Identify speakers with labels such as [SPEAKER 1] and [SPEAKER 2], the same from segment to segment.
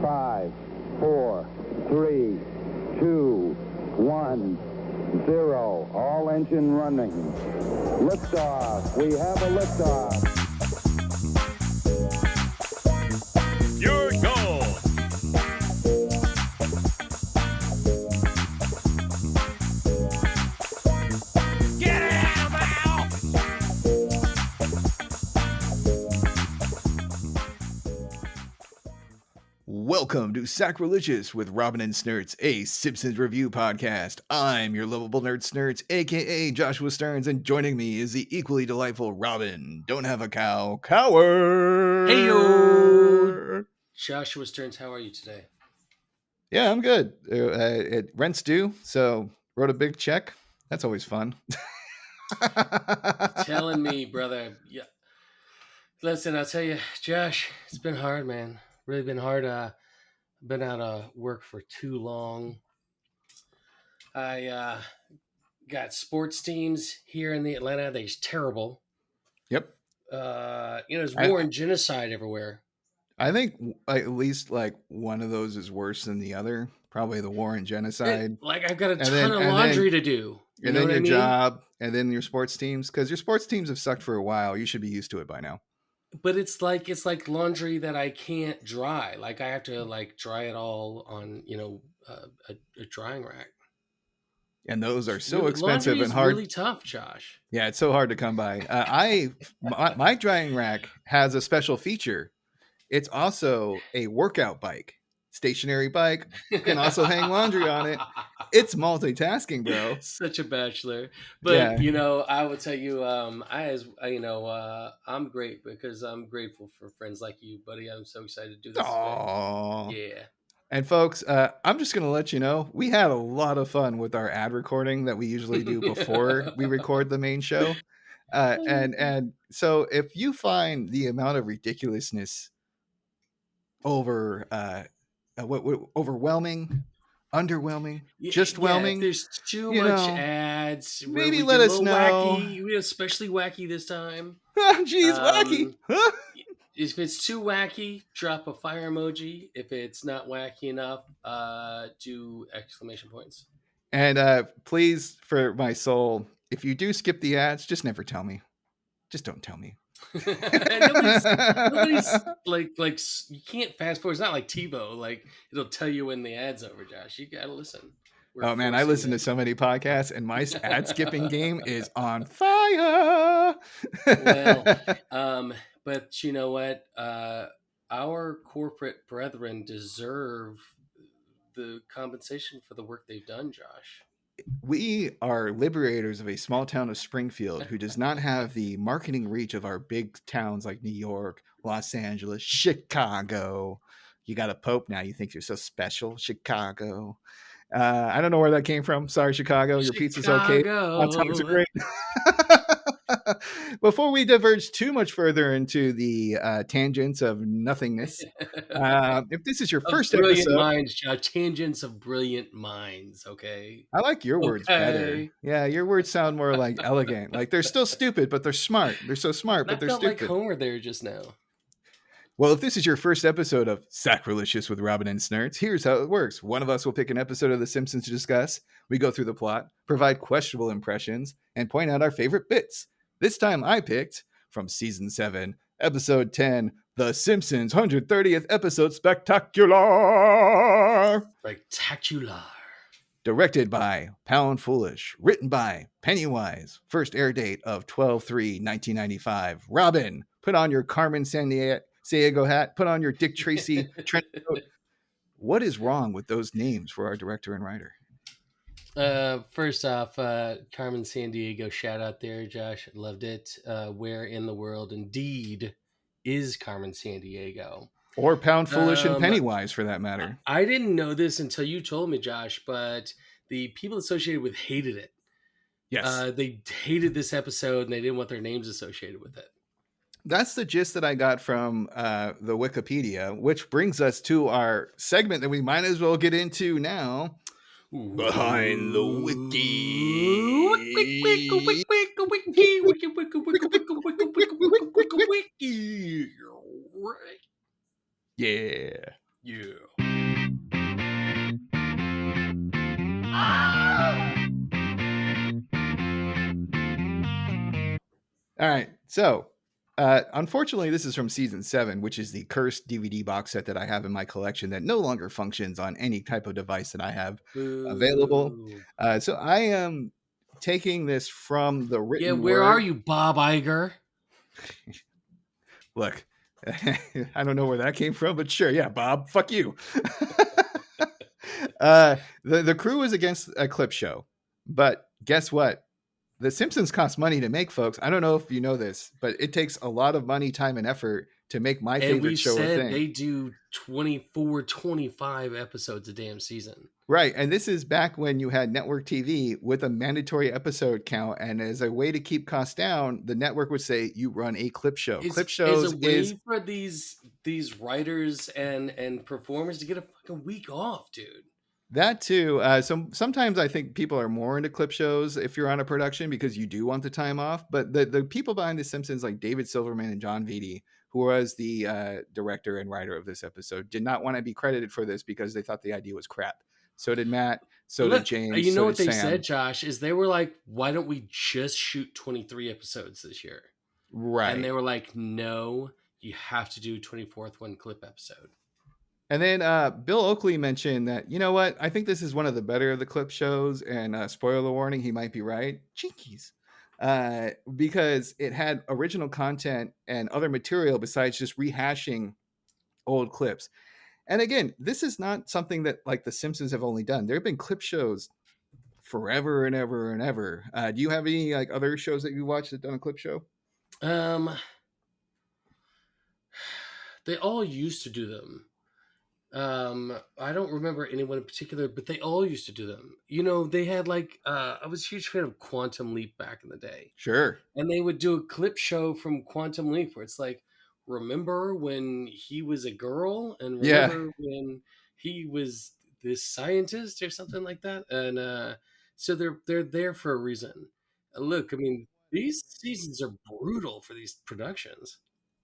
[SPEAKER 1] 5, 4, 3, 2, 1, 0. All engine running. Liftoff. We have a liftoff.
[SPEAKER 2] Your goal. Get it out of my house.
[SPEAKER 3] Welcome to Sacrilicious with Robin and Snerts, a Simpsons review podcast. I'm your lovable nerd Snerts, aka Joshua Stearns, and joining me is the equally delightful Robin. Don't have a cow, coward.
[SPEAKER 4] Hey-o. Joshua Stearns, how are you today?
[SPEAKER 3] Yeah, I'm good. Rent's due, so wrote a big check. That's always fun.
[SPEAKER 4] Telling me, brother. Yeah. Listen, I'll tell you, Josh, it's been hard, man. Really been hard. Been out of work for too long. I got sports teams here in the Atlanta. They're terrible.
[SPEAKER 3] Yep.
[SPEAKER 4] There's war and genocide everywhere.
[SPEAKER 3] I think at least like one of those is worse than the other. Probably the war and genocide.
[SPEAKER 4] I've got a ton of laundry to do.
[SPEAKER 3] And then your job, and then your sports teams, because your sports teams have sucked for a while. You should be used to it by now.
[SPEAKER 4] But it's like laundry that I can't dry. Like I have to dry it all on a drying rack.
[SPEAKER 3] And those are so expensive and hard.
[SPEAKER 4] Really tough, Josh.
[SPEAKER 3] Yeah, it's so hard to come by. My drying rack has a special feature. It's also a workout bike, stationary bike. You can also hang laundry on it. It's multitasking, bro.
[SPEAKER 4] Such a bachelor. But yeah. I would tell you, I'm great because I'm grateful for friends like you, buddy. I'm so excited to do this.
[SPEAKER 3] Aww.
[SPEAKER 4] Yeah.
[SPEAKER 3] And folks, I'm just going to let you know, we had a lot of fun with our ad recording that we usually do before we record the main show. And so if you find the amount of ridiculousness overwhelming, underwhelming, just whelming.
[SPEAKER 4] There's too much ads.
[SPEAKER 3] Maybe let us know.
[SPEAKER 4] Wacky. We especially wacky this time.
[SPEAKER 3] Jeez, wacky. Huh?
[SPEAKER 4] If it's too wacky, drop a fire emoji. If it's not wacky enough, do exclamation points.
[SPEAKER 3] And please, for my soul, if you do skip the ads, just never tell me. Just don't tell me.
[SPEAKER 4] nobody's like you can't fast forward. It's not like TiVo. Like it'll tell you when the ad's over, Josh. You gotta listen.
[SPEAKER 3] Oh man, I listen to so many podcasts, and my ad skipping game is on fire.
[SPEAKER 4] Well, but you know what? Our corporate brethren deserve the compensation for the work they've done, Josh.
[SPEAKER 3] We are liberators of a small town of Springfield who does not have the marketing reach of our big towns like New York, Los Angeles, Chicago. You got a pope now. You think you're so special, Chicago. I don't know where that came from. Sorry, Chicago. Your pizza's okay. Hot dogs are great. Before we diverge too much further into the tangents of nothingness, if this is your first episode,
[SPEAKER 4] minds, tangents of brilliant minds. Okay,
[SPEAKER 3] I like your words better. Yeah, your words sound more like elegant. Like they're still stupid, but they're smart. They're so smart, but they're stupid.
[SPEAKER 4] Like Homer there just now.
[SPEAKER 3] Well, if this is your first episode of Sacrilicious with Robin and Snerts, here's how it works. One of us will pick an episode of The Simpsons to discuss. We go through the plot, provide questionable impressions, and point out our favorite bits. This time I picked from Season 7, Episode 10, The Simpsons 130th Episode Spectacular!
[SPEAKER 4] Spectacular.
[SPEAKER 3] Directed by Pound Foolish. Written by Pennywise. First air date of 12/3/1995. Robin, put on your Carmen Sandiego hat. Put on your Dick Tracy trench coat. What is wrong with those names for our director and writer?
[SPEAKER 4] First off, Carmen Sandiego, shout out there, Josh. Loved it. Where in the world indeed is Carmen Sandiego?
[SPEAKER 3] Or Pound Foolish and Pennywise, for that matter.
[SPEAKER 4] I didn't know this until you told me, Josh, but the people associated with hated it.
[SPEAKER 3] Yes.
[SPEAKER 4] They hated this episode, and they didn't want their names associated with it.
[SPEAKER 3] That's the gist that I got from the Wikipedia, which brings us to our segment that we might as well get into now. Behind the Wiki. Yeah. All right. So, unfortunately, this is from season 7, which is the cursed DVD box set that I have in my collection that no longer functions on any type of device that I have available.
[SPEAKER 4] Boo.
[SPEAKER 3] So, I am taking this from the
[SPEAKER 4] Yeah,
[SPEAKER 3] written
[SPEAKER 4] where are
[SPEAKER 3] word.
[SPEAKER 4] you, Bob Iger?
[SPEAKER 3] Look, I don't know where that came from, but sure. Yeah, Bob, fuck you. The crew is against a clip show, but guess what? The Simpsons cost money to make, folks. I don't know if you know this, but it takes a lot of money, time, and effort to make my
[SPEAKER 4] And
[SPEAKER 3] favorite
[SPEAKER 4] we've
[SPEAKER 3] show a
[SPEAKER 4] said
[SPEAKER 3] thing.
[SPEAKER 4] they do 24, 25 episodes a damn season.
[SPEAKER 3] Right. And this is back when you had network TV with a mandatory episode count. And as a way to keep costs down, the network would say you run a clip show. Clip
[SPEAKER 4] Is a
[SPEAKER 3] shows is
[SPEAKER 4] way for these writers and performers to get a fucking week off, dude.
[SPEAKER 3] that too. Sometimes I think people are more into clip shows if you're on a production because you do want the time off. But the people behind The Simpsons, like David Silverman and John Vitti, who was the director and writer of this episode, did not want to be credited for this because they thought the idea was crap. So did Matt. So did
[SPEAKER 4] Look,
[SPEAKER 3] James.
[SPEAKER 4] you know
[SPEAKER 3] So
[SPEAKER 4] what
[SPEAKER 3] did
[SPEAKER 4] they
[SPEAKER 3] Sam.
[SPEAKER 4] said, Josh, is they were like, why don't we just shoot 23 episodes this year?
[SPEAKER 3] Right.
[SPEAKER 4] And they were like, no, you have to do 24th one clip episode.
[SPEAKER 3] And then Bill Oakley mentioned that, you know what? I think this is one of the better of the clip shows. And spoiler warning, he might be right. Jinkies. Because it had original content and other material besides just rehashing old clips. And again, this is not something that like the Simpsons have only done. There have been clip shows forever and ever and ever. Do you have any like other shows that you watched that done a clip show?
[SPEAKER 4] They all used to do them. I don't remember anyone in particular, but they all used to do them. You know, they had like I was a huge fan of Quantum Leap back in the day.
[SPEAKER 3] Sure.
[SPEAKER 4] And they would do a clip show from Quantum Leap where it's like, remember when he was a girl and
[SPEAKER 3] Yeah.
[SPEAKER 4] remember when he was this scientist or something like that? And so they're there for a reason. Look, I mean, these seasons are brutal for these productions.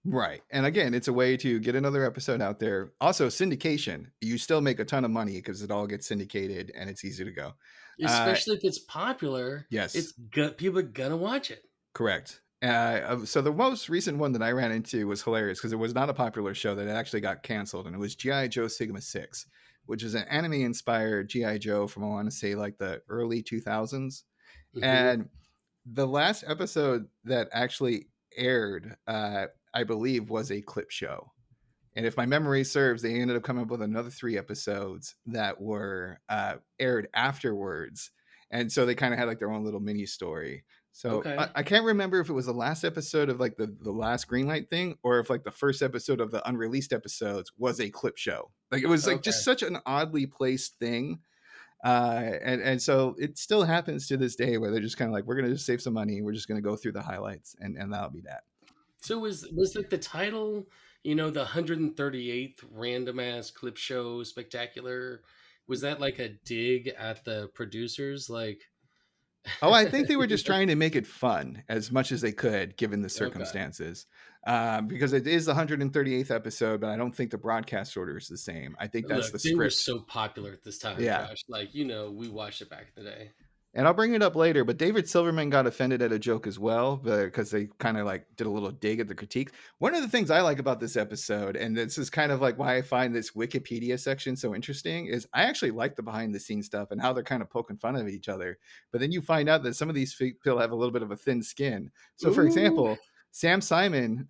[SPEAKER 3] Right. And again, it's a way to get another episode out there. Also, syndication. You still make a ton of money because it all gets syndicated and it's easy to go.
[SPEAKER 4] Especially if it's popular.
[SPEAKER 3] Yes.
[SPEAKER 4] People are gonna watch it.
[SPEAKER 3] Correct. So the most recent one that I ran into was hilarious because it was not a popular show that actually got canceled, and it was G.I. Joe Sigma 6, which is an anime-inspired G.I. Joe from, I want to say, like the early 2000s.
[SPEAKER 4] Mhm.
[SPEAKER 3] And the last episode that actually aired, I believe, was a clip show. And if my memory serves, they ended up coming up with another 3 episodes that were aired afterwards. And so they kind of had like their own little mini story. So
[SPEAKER 4] Okay.
[SPEAKER 3] I can't remember if it was the last episode of like the last Greenlight thing or if like the first episode of the unreleased episodes was a clip show. Like it was like just such an oddly placed thing. And so it still happens to this day where they're just kind of like, we're going to just save some money. We're just going to go through the highlights and that'll be that.
[SPEAKER 4] So was like the title, you know, the 138th random ass clip show spectacular? Was that like a dig at the producers? Like,
[SPEAKER 3] oh, I think they were just trying to make it fun as much as they could, given the circumstances. Because it is the 138th episode, but I don't think the broadcast order is the same. I think that's
[SPEAKER 4] look,
[SPEAKER 3] the
[SPEAKER 4] they
[SPEAKER 3] script.
[SPEAKER 4] were so popular at this time,
[SPEAKER 3] Yeah.
[SPEAKER 4] Josh. Like, you know, we watched it back in the day.
[SPEAKER 3] And I'll bring it up later, but David Silverman got offended at a joke as well because they kind of like did a little dig at the critique. One of the things I like about this episode, and this is kind of like why I find this Wikipedia section so interesting, is I actually like the behind the scenes stuff and how they're kind of poking fun of each other. But then you find out that some of these people have a little bit of a thin skin. So, for example, Sam Simon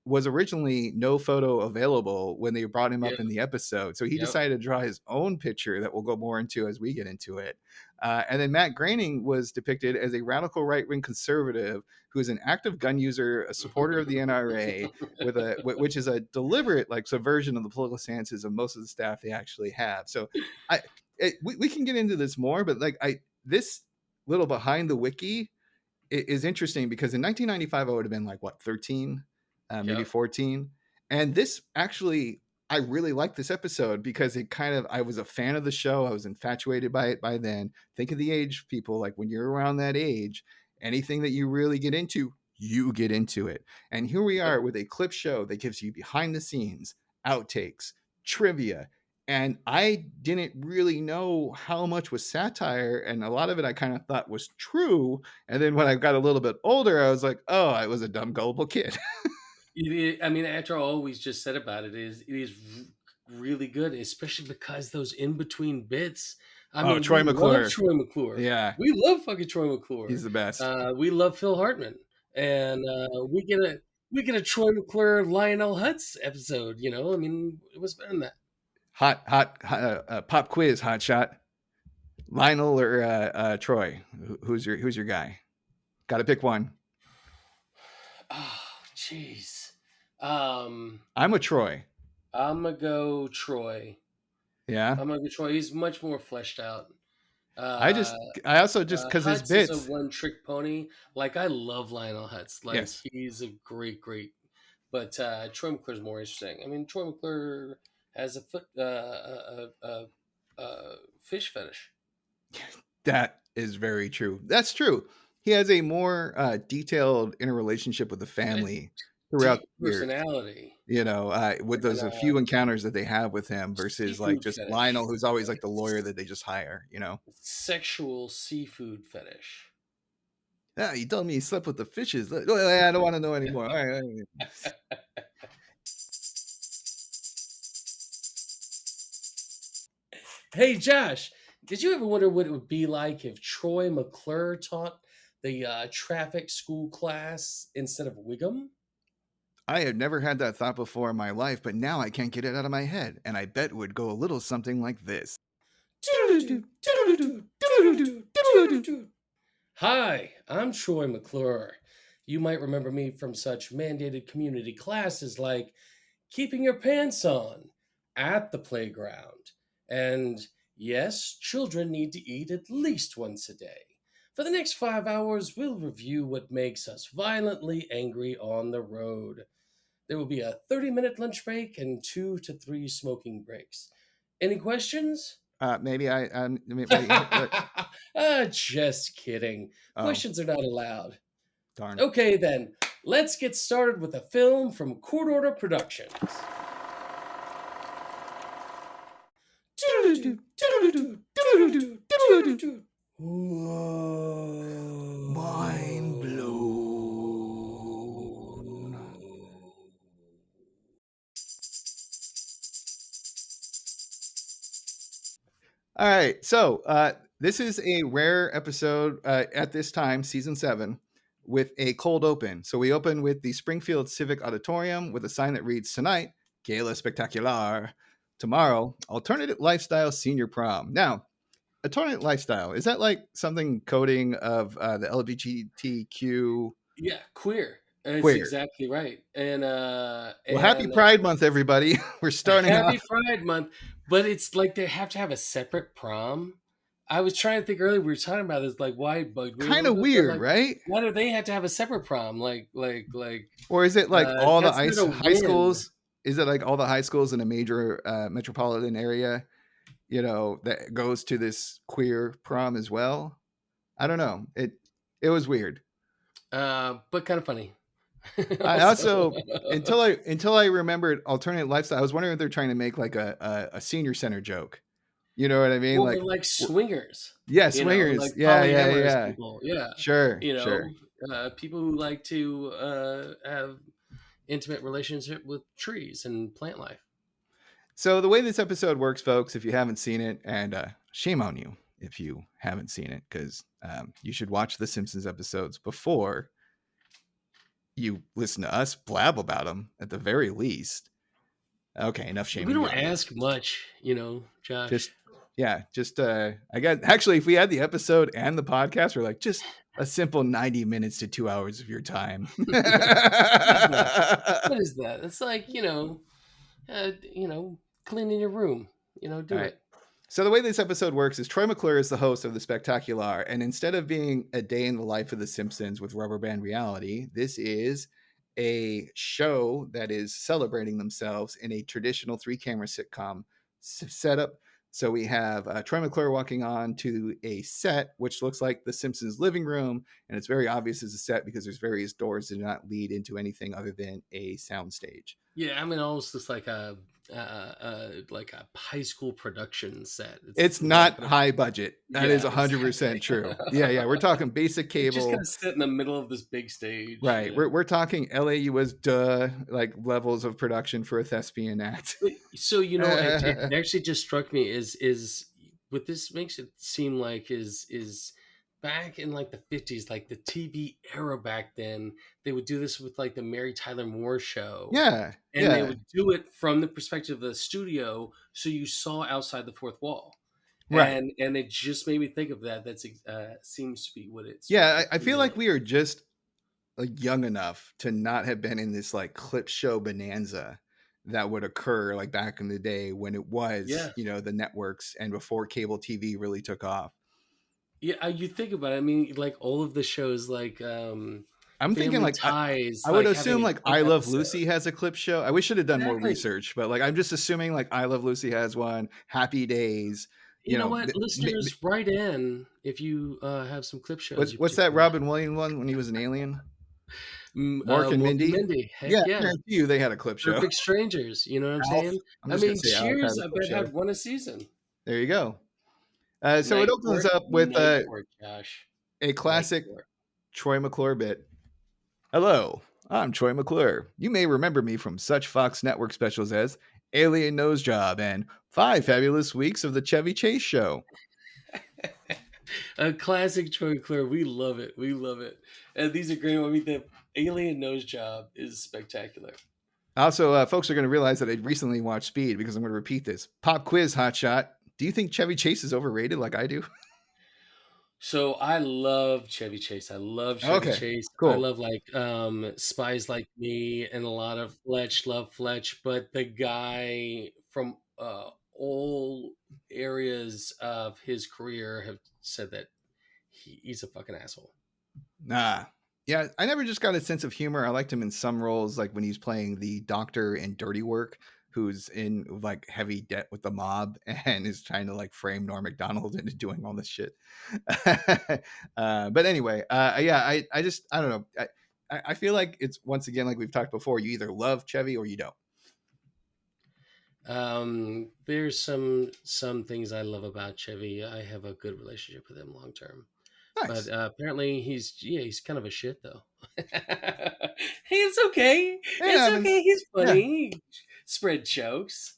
[SPEAKER 3] was originally no photo available when they brought him up in the episode. So he decided to draw his own picture that we'll go more into as we get into it. And then Matt Groening was depicted as a radical right-wing conservative who is an active gun user, a supporter of the NRA, which is a deliberate like subversion of the political stances of most of the staff they actually have. So we can get into this more, but like this little behind the wiki is interesting because in 1995 I would have been like what 13, maybe 14, and this actually. I really liked this episode because it kind of, I was a fan of the show. I was infatuated by it by then. Think of the age, people, like when you're around that age, anything that you really get into, you get into it. And here we are with a clip show that gives you behind the scenes, outtakes, trivia, And I didn't really know how much was satire, and a lot of it I kind of thought was true. And then when I got a little bit older, I was like, oh, I was a dumb, gullible kid.
[SPEAKER 4] I mean, after all we just said about it is really good, especially because those in between bits. I
[SPEAKER 3] Oh,
[SPEAKER 4] mean,
[SPEAKER 3] Troy
[SPEAKER 4] we love
[SPEAKER 3] McClure.
[SPEAKER 4] Troy McClure.
[SPEAKER 3] Yeah,
[SPEAKER 4] We love fucking Troy McClure.
[SPEAKER 3] he's the best.
[SPEAKER 4] We love Phil Hartman, and we get a Troy McClure Lionel Hutz episode. I mean, it was better than that.
[SPEAKER 3] Hot pop quiz, hot shot. Lionel or Troy? Who's your guy? Got to pick one.
[SPEAKER 4] Oh, jeez. I'm
[SPEAKER 3] I'm a Troy.
[SPEAKER 4] gonna go Troy.
[SPEAKER 3] Yeah.
[SPEAKER 4] I'm gonna go Troy. He's much more fleshed out.
[SPEAKER 3] I
[SPEAKER 4] Uh,
[SPEAKER 3] also just because his
[SPEAKER 4] Hutz is a
[SPEAKER 3] bits.
[SPEAKER 4] one-trick pony. Like, I love Lionel Hutz. Like,
[SPEAKER 3] Yes.
[SPEAKER 4] he's a great. But Troy McClure's more interesting. I mean, Troy McClure has a fish fetish.
[SPEAKER 3] That is very true. That's true. He has a more detailed interrelationship with the family throughout
[SPEAKER 4] Deep
[SPEAKER 3] the years.
[SPEAKER 4] personality.
[SPEAKER 3] With those a few encounters that they have with him versus like
[SPEAKER 4] Seafood
[SPEAKER 3] just
[SPEAKER 4] fetish.
[SPEAKER 3] Lionel, who's always like the lawyer that they just hire.
[SPEAKER 4] Sexual seafood fetish.
[SPEAKER 3] Yeah, you told me he slept with the fishes. I don't want to know anymore. All right.
[SPEAKER 4] Hey, Josh, did you ever wonder what it would be like if Troy McClure taught the traffic school class instead of Wiggum?
[SPEAKER 3] I had never had that thought before in my life, but now I can't get it out of my head, and I bet it would go a little something like this.
[SPEAKER 4] Hi, I'm Troy McClure. You might remember me from such mandated community classes like keeping your pants on, at the playground, and yes, children need to eat at least once a day. For the next 5 hours, we'll review what makes us violently angry on the road. There will be a 30-minute lunch break and 2 to 3 smoking breaks. Any questions?
[SPEAKER 3] Maybe
[SPEAKER 4] Just kidding.
[SPEAKER 3] Oh.
[SPEAKER 4] Questions are not allowed.
[SPEAKER 3] Darn.
[SPEAKER 4] Okay, then, let's get started with a film from Court Order Productions.
[SPEAKER 3] Mind blown. All right, so this is a rare episode at this time, season 7, with a cold open. So we open with the Springfield Civic Auditorium with a sign that reads, tonight, Gala Spectacular. Tomorrow, Alternate Lifestyle Senior Prom. Now, alternate lifestyle, is that like something coding of the LGBTQ?
[SPEAKER 4] Yeah, queer. That's
[SPEAKER 3] Queer.
[SPEAKER 4] exactly right. And
[SPEAKER 3] well, happy Pride Month, everybody. We're starting
[SPEAKER 4] Happy
[SPEAKER 3] off.
[SPEAKER 4] Pride Month, but it's like they have to have a separate prom. I was trying to think earlier. We were talking about this, like, why?
[SPEAKER 3] Kind of weird, right?
[SPEAKER 4] Why do they have to have a separate prom?
[SPEAKER 3] Or is it like all the
[SPEAKER 4] that's not a
[SPEAKER 3] high
[SPEAKER 4] win.
[SPEAKER 3] schools? Is it like all the high schools in a major metropolitan area, that goes to this queer prom as well? I don't know. It was weird.
[SPEAKER 4] But kind of funny.
[SPEAKER 3] I also until I remembered alternate lifestyle, I was wondering if they're trying to make like a senior center joke. You know what I mean?
[SPEAKER 4] Well, like swingers.
[SPEAKER 3] Yeah, swingers.
[SPEAKER 4] Like
[SPEAKER 3] Yeah.
[SPEAKER 4] people. Yeah.
[SPEAKER 3] Sure.
[SPEAKER 4] People who like to have intimate relationship with trees and plant life.
[SPEAKER 3] So the way this episode works, folks, if you haven't seen it, and shame on you if you haven't seen it, because you should watch the Simpsons episodes before you listen to us blab about them at the very least. Okay, enough shaming.
[SPEAKER 4] We don't ask much, Josh.
[SPEAKER 3] I guess actually, if we had the episode and the podcast, we're like just a simple 90 minutes to 2 hours of your time.
[SPEAKER 4] What is that? It's like, cleaning your room. Do it.
[SPEAKER 3] So the way this episode works is Troy McClure is the host of the Spectacular, and instead of being a day in the life of the Simpsons with rubber band reality, this is a show that is celebrating themselves in a traditional 3-camera sitcom setup. So we have Troy McClure walking on to a set, which looks like the Simpsons living room, and it's very obvious as a set because there's various doors that do not lead into anything other than a soundstage.
[SPEAKER 4] Yeah, I mean, almost looks like a like a high school production set.
[SPEAKER 3] It's not high budget. That is
[SPEAKER 4] Yeah,
[SPEAKER 3] 100%
[SPEAKER 4] exactly.
[SPEAKER 3] true. Yeah, we're talking basic
[SPEAKER 4] It just kind
[SPEAKER 3] cable.
[SPEAKER 4] of sit in the middle of this big stage.
[SPEAKER 3] Right. We're talking LAUS like levels of production for a thespian act.
[SPEAKER 4] So it actually just struck me is what this makes it seem like is back in like the 50s, like the TV era back then, they would do this with like the Mary Tyler Moore show.
[SPEAKER 3] Yeah.
[SPEAKER 4] And they would do it from the perspective of the studio, so you saw outside the fourth wall.
[SPEAKER 3] Right.
[SPEAKER 4] And it just made me think of that. That's seems to be what it's.
[SPEAKER 3] Yeah, I feel like we are just like young enough to not have been in this like clip show bonanza that would occur like back in the day when it was, the networks and before cable TV really took off.
[SPEAKER 4] Yeah, you think about it. I mean, like all of the shows, like
[SPEAKER 3] I'm thinking like
[SPEAKER 4] Ties.
[SPEAKER 3] I would
[SPEAKER 4] like,
[SPEAKER 3] assume like I Love Lucy has a clip show. I wish I had done more
[SPEAKER 4] Exactly.
[SPEAKER 3] research, but like I'm just assuming like I Love Lucy has one. Happy Days.
[SPEAKER 4] You know what, listeners, write in if you have some clip shows.
[SPEAKER 3] What's that Robin Williams one when he was an alien? Mork and Mindy.
[SPEAKER 4] Heck
[SPEAKER 3] Yeah,
[SPEAKER 4] yeah.
[SPEAKER 3] you they had a clip show.
[SPEAKER 4] Perfect Strangers. You know what I'm saying?
[SPEAKER 3] I mean,
[SPEAKER 4] Cheers. I bet had one a season.
[SPEAKER 3] There you go. So it opens up with a classic Troy McClure bit. Hello, I'm Troy McClure. You may remember me from such Fox Network specials as Alien Nose Job and 5 Fabulous Weeks of the Chevy Chase Show.
[SPEAKER 4] A classic Troy McClure. We love it. We love it. And these are great. I mean, the Alien Nose Job is spectacular.
[SPEAKER 3] Also, folks are going to realize that I recently watched Speed because I'm going to repeat this. Pop quiz, hotshot. Do you think Chevy Chase is overrated like I do?
[SPEAKER 4] So I love Chevy Chase. I love Chevy Chase.
[SPEAKER 3] Cool.
[SPEAKER 4] I love like Spies Like Me and a lot of Fletch, love Fletch. But the guy from all areas of his career have said that he's a fucking asshole.
[SPEAKER 3] Nah. Yeah, I never just got a sense of humor. I liked him in some roles, like when he's playing the doctor in Dirty Work, who's in like heavy debt with the mob and is trying to like frame Norm Macdonald into doing all this shit. But anyway, I don't know. I feel like it's once again, like we've talked before, you either love Chevy or you don't.
[SPEAKER 4] There's some things I love about Chevy. I have a good relationship with him long term. Nice. But apparently he's kind of a shit though. He's okay. It's okay. He's funny. He spread jokes.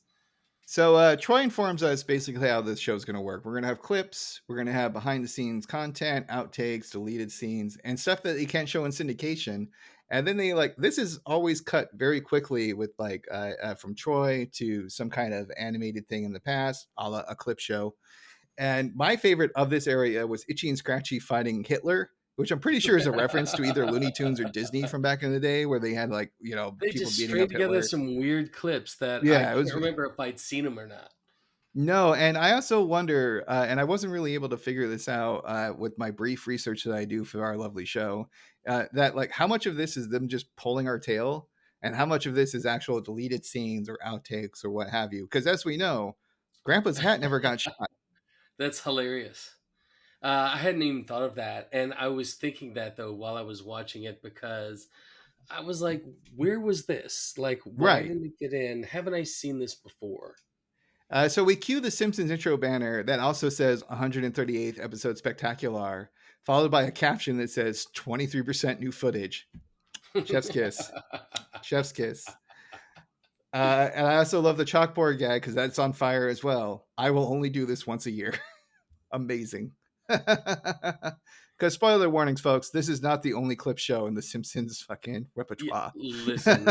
[SPEAKER 3] So Troy informs us basically how this show's going to work. We're going to have clips. We're going to have behind the scenes content, outtakes, deleted scenes, and stuff that they can't show in syndication. And then they this is always cut very quickly with from Troy to some kind of animated thing in the past, a la a clip show. And my favorite of this area was Itchy and Scratchy fighting Hitler, which I'm pretty sure is a reference to either Looney Tunes or Disney from back in the day, where they had
[SPEAKER 4] they
[SPEAKER 3] people
[SPEAKER 4] just
[SPEAKER 3] beating up
[SPEAKER 4] together
[SPEAKER 3] Hitler.
[SPEAKER 4] Some weird clips that I can't remember if I'd seen them or not.
[SPEAKER 3] No, and I also wonder, and I wasn't really able to figure this out with my brief research that I do for our lovely show, that how much of this is them just pulling our tail, and how much of this is actual deleted scenes or outtakes or what have you? Because as we know, Grandpa's hat never got shot.
[SPEAKER 4] That's hilarious. I hadn't even thought of that. And I was thinking that, though, while I was watching it, because I was like, where was this? Like, why didn't it get in? Haven't I seen this before?
[SPEAKER 3] So we cue the Simpsons intro banner that also says 138th episode spectacular, followed by a caption that says 23% new footage. Chef's kiss. Chef's kiss. And I also love the chalkboard gag because that's on fire as well. I will only do this once a year. Amazing. Because spoiler warnings, folks, this is not the only clip show in the Simpsons fucking repertoire.
[SPEAKER 4] Listen,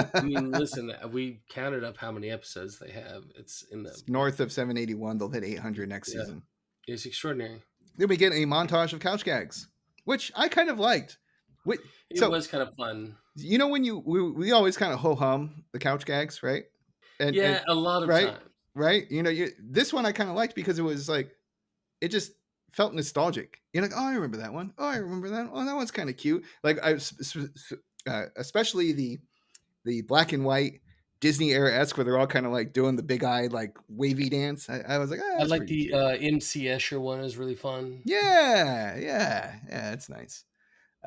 [SPEAKER 4] we counted up how many episodes they have. It's
[SPEAKER 3] north of 781. They'll hit 800 next season.
[SPEAKER 4] It's extraordinary.
[SPEAKER 3] Then we get a montage of couch gags, which I kind of liked.
[SPEAKER 4] It was kind of fun.
[SPEAKER 3] You know, when we always kind of ho-hum the couch gags, right?
[SPEAKER 4] And a lot of times.
[SPEAKER 3] Right? You know, this one I kind of liked because it was like, it just felt nostalgic. You're like, oh, I remember that one. Oh, I remember that. Oh, that one's kind of cute. Like especially the black and white Disney era-esque where they're all kind of like doing the big eye, like wavy dance. I was like,
[SPEAKER 4] I like the MC Escher one is really fun.
[SPEAKER 3] Yeah, it's nice.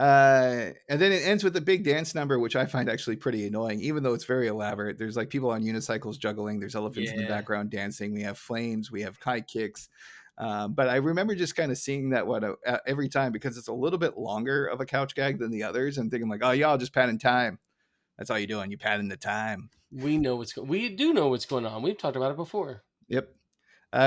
[SPEAKER 3] And then it ends with a big dance number, which I find actually pretty annoying, even though it's very elaborate. There's like people on unicycles juggling. There's elephants in the
[SPEAKER 4] Yeah.
[SPEAKER 3] background dancing. We have flames. We have kite kicks. But I remember just kind of seeing that every time because it's a little bit longer of a couch gag than the others, and thinking like, oh, y'all just padding time. That's all you're doing. You padding the time.
[SPEAKER 4] We do know what's going on. We've talked about it before.
[SPEAKER 3] Yep.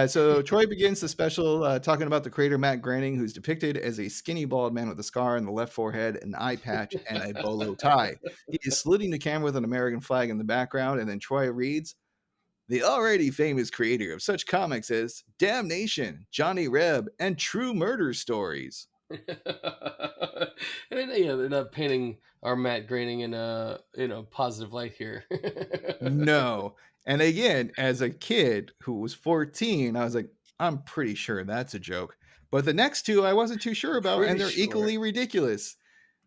[SPEAKER 3] So Troy begins the special talking about the creator Matt Groening, who's depicted as a skinny bald man with a scar on the left forehead, an eye patch, and a bolo tie. He is saluting the camera with an American flag in the background, and then Troy reads, "The already famous creator of such comics as Damnation, Johnny Reb, and True Murder Stories."
[SPEAKER 4] And they're not painting our Matt Groening in a positive light here.
[SPEAKER 3] No. And again, as a kid who was 14, I was like, I'm pretty sure that's a joke. But the next two I wasn't too sure about, and they're equally ridiculous.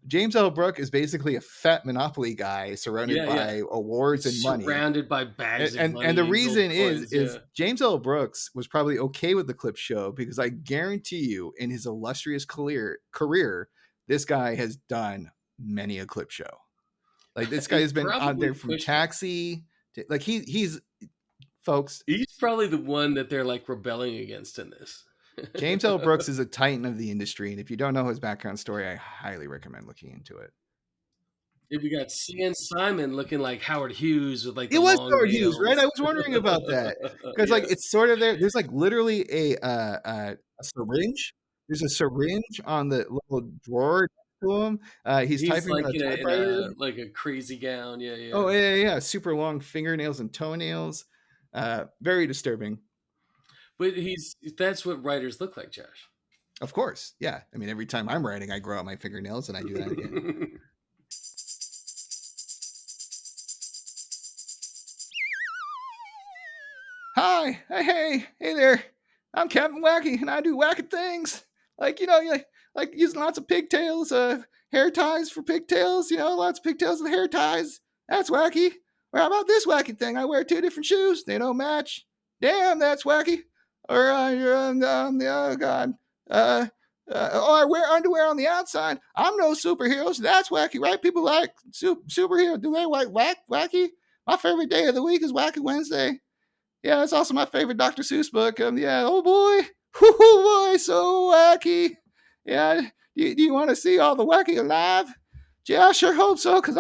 [SPEAKER 3] James L. Brooke is basically a fat Monopoly guy surrounded by awards and money.
[SPEAKER 4] Surrounded by bags of money.
[SPEAKER 3] And the reason is James L. Brooks was probably okay with the clip show because I guarantee you in his illustrious career, this guy has done many a clip show. Like this guy has been on there from Taxi. Like he's folks.
[SPEAKER 4] He's probably the one that they're like rebelling against in this.
[SPEAKER 3] James L. Brooks is a titan of the industry, and if you don't know his background story, I highly recommend looking into it.
[SPEAKER 4] If we got C.N. Simon looking like Howard Hughes with like
[SPEAKER 3] it was Howard Hughes, right? I was wondering about that because like it's sort of there. There's like literally a syringe. There's a syringe on the little drawer to him. He's typing
[SPEAKER 4] like
[SPEAKER 3] on a typewriter,
[SPEAKER 4] like a crazy gown.
[SPEAKER 3] Oh yeah. Super long fingernails and toenails. Very disturbing.
[SPEAKER 4] But that's what writers look like, Josh.
[SPEAKER 3] Of course, yeah. I mean, every time I'm writing, I grow out my fingernails, and I do that again. Hi, hey there. I'm Captain Wacky, and I do wacky things. Like like using lots of pigtails, hair ties for pigtails. Lots of pigtails and hair ties. That's wacky. Or how about this wacky thing? I wear 2 different shoes. They don't match. Damn, that's wacky. Or oh god. I wear underwear on the outside. I'm no superhero, so that's wacky, right? People like superhero. Do they like wacky? My favorite day of the week is Wacky Wednesday. Yeah, it's also my favorite Dr. Seuss book. Oh boy, boy, so wacky. Yeah, do you want to see all the wacky alive? Yeah, I sure hope so, because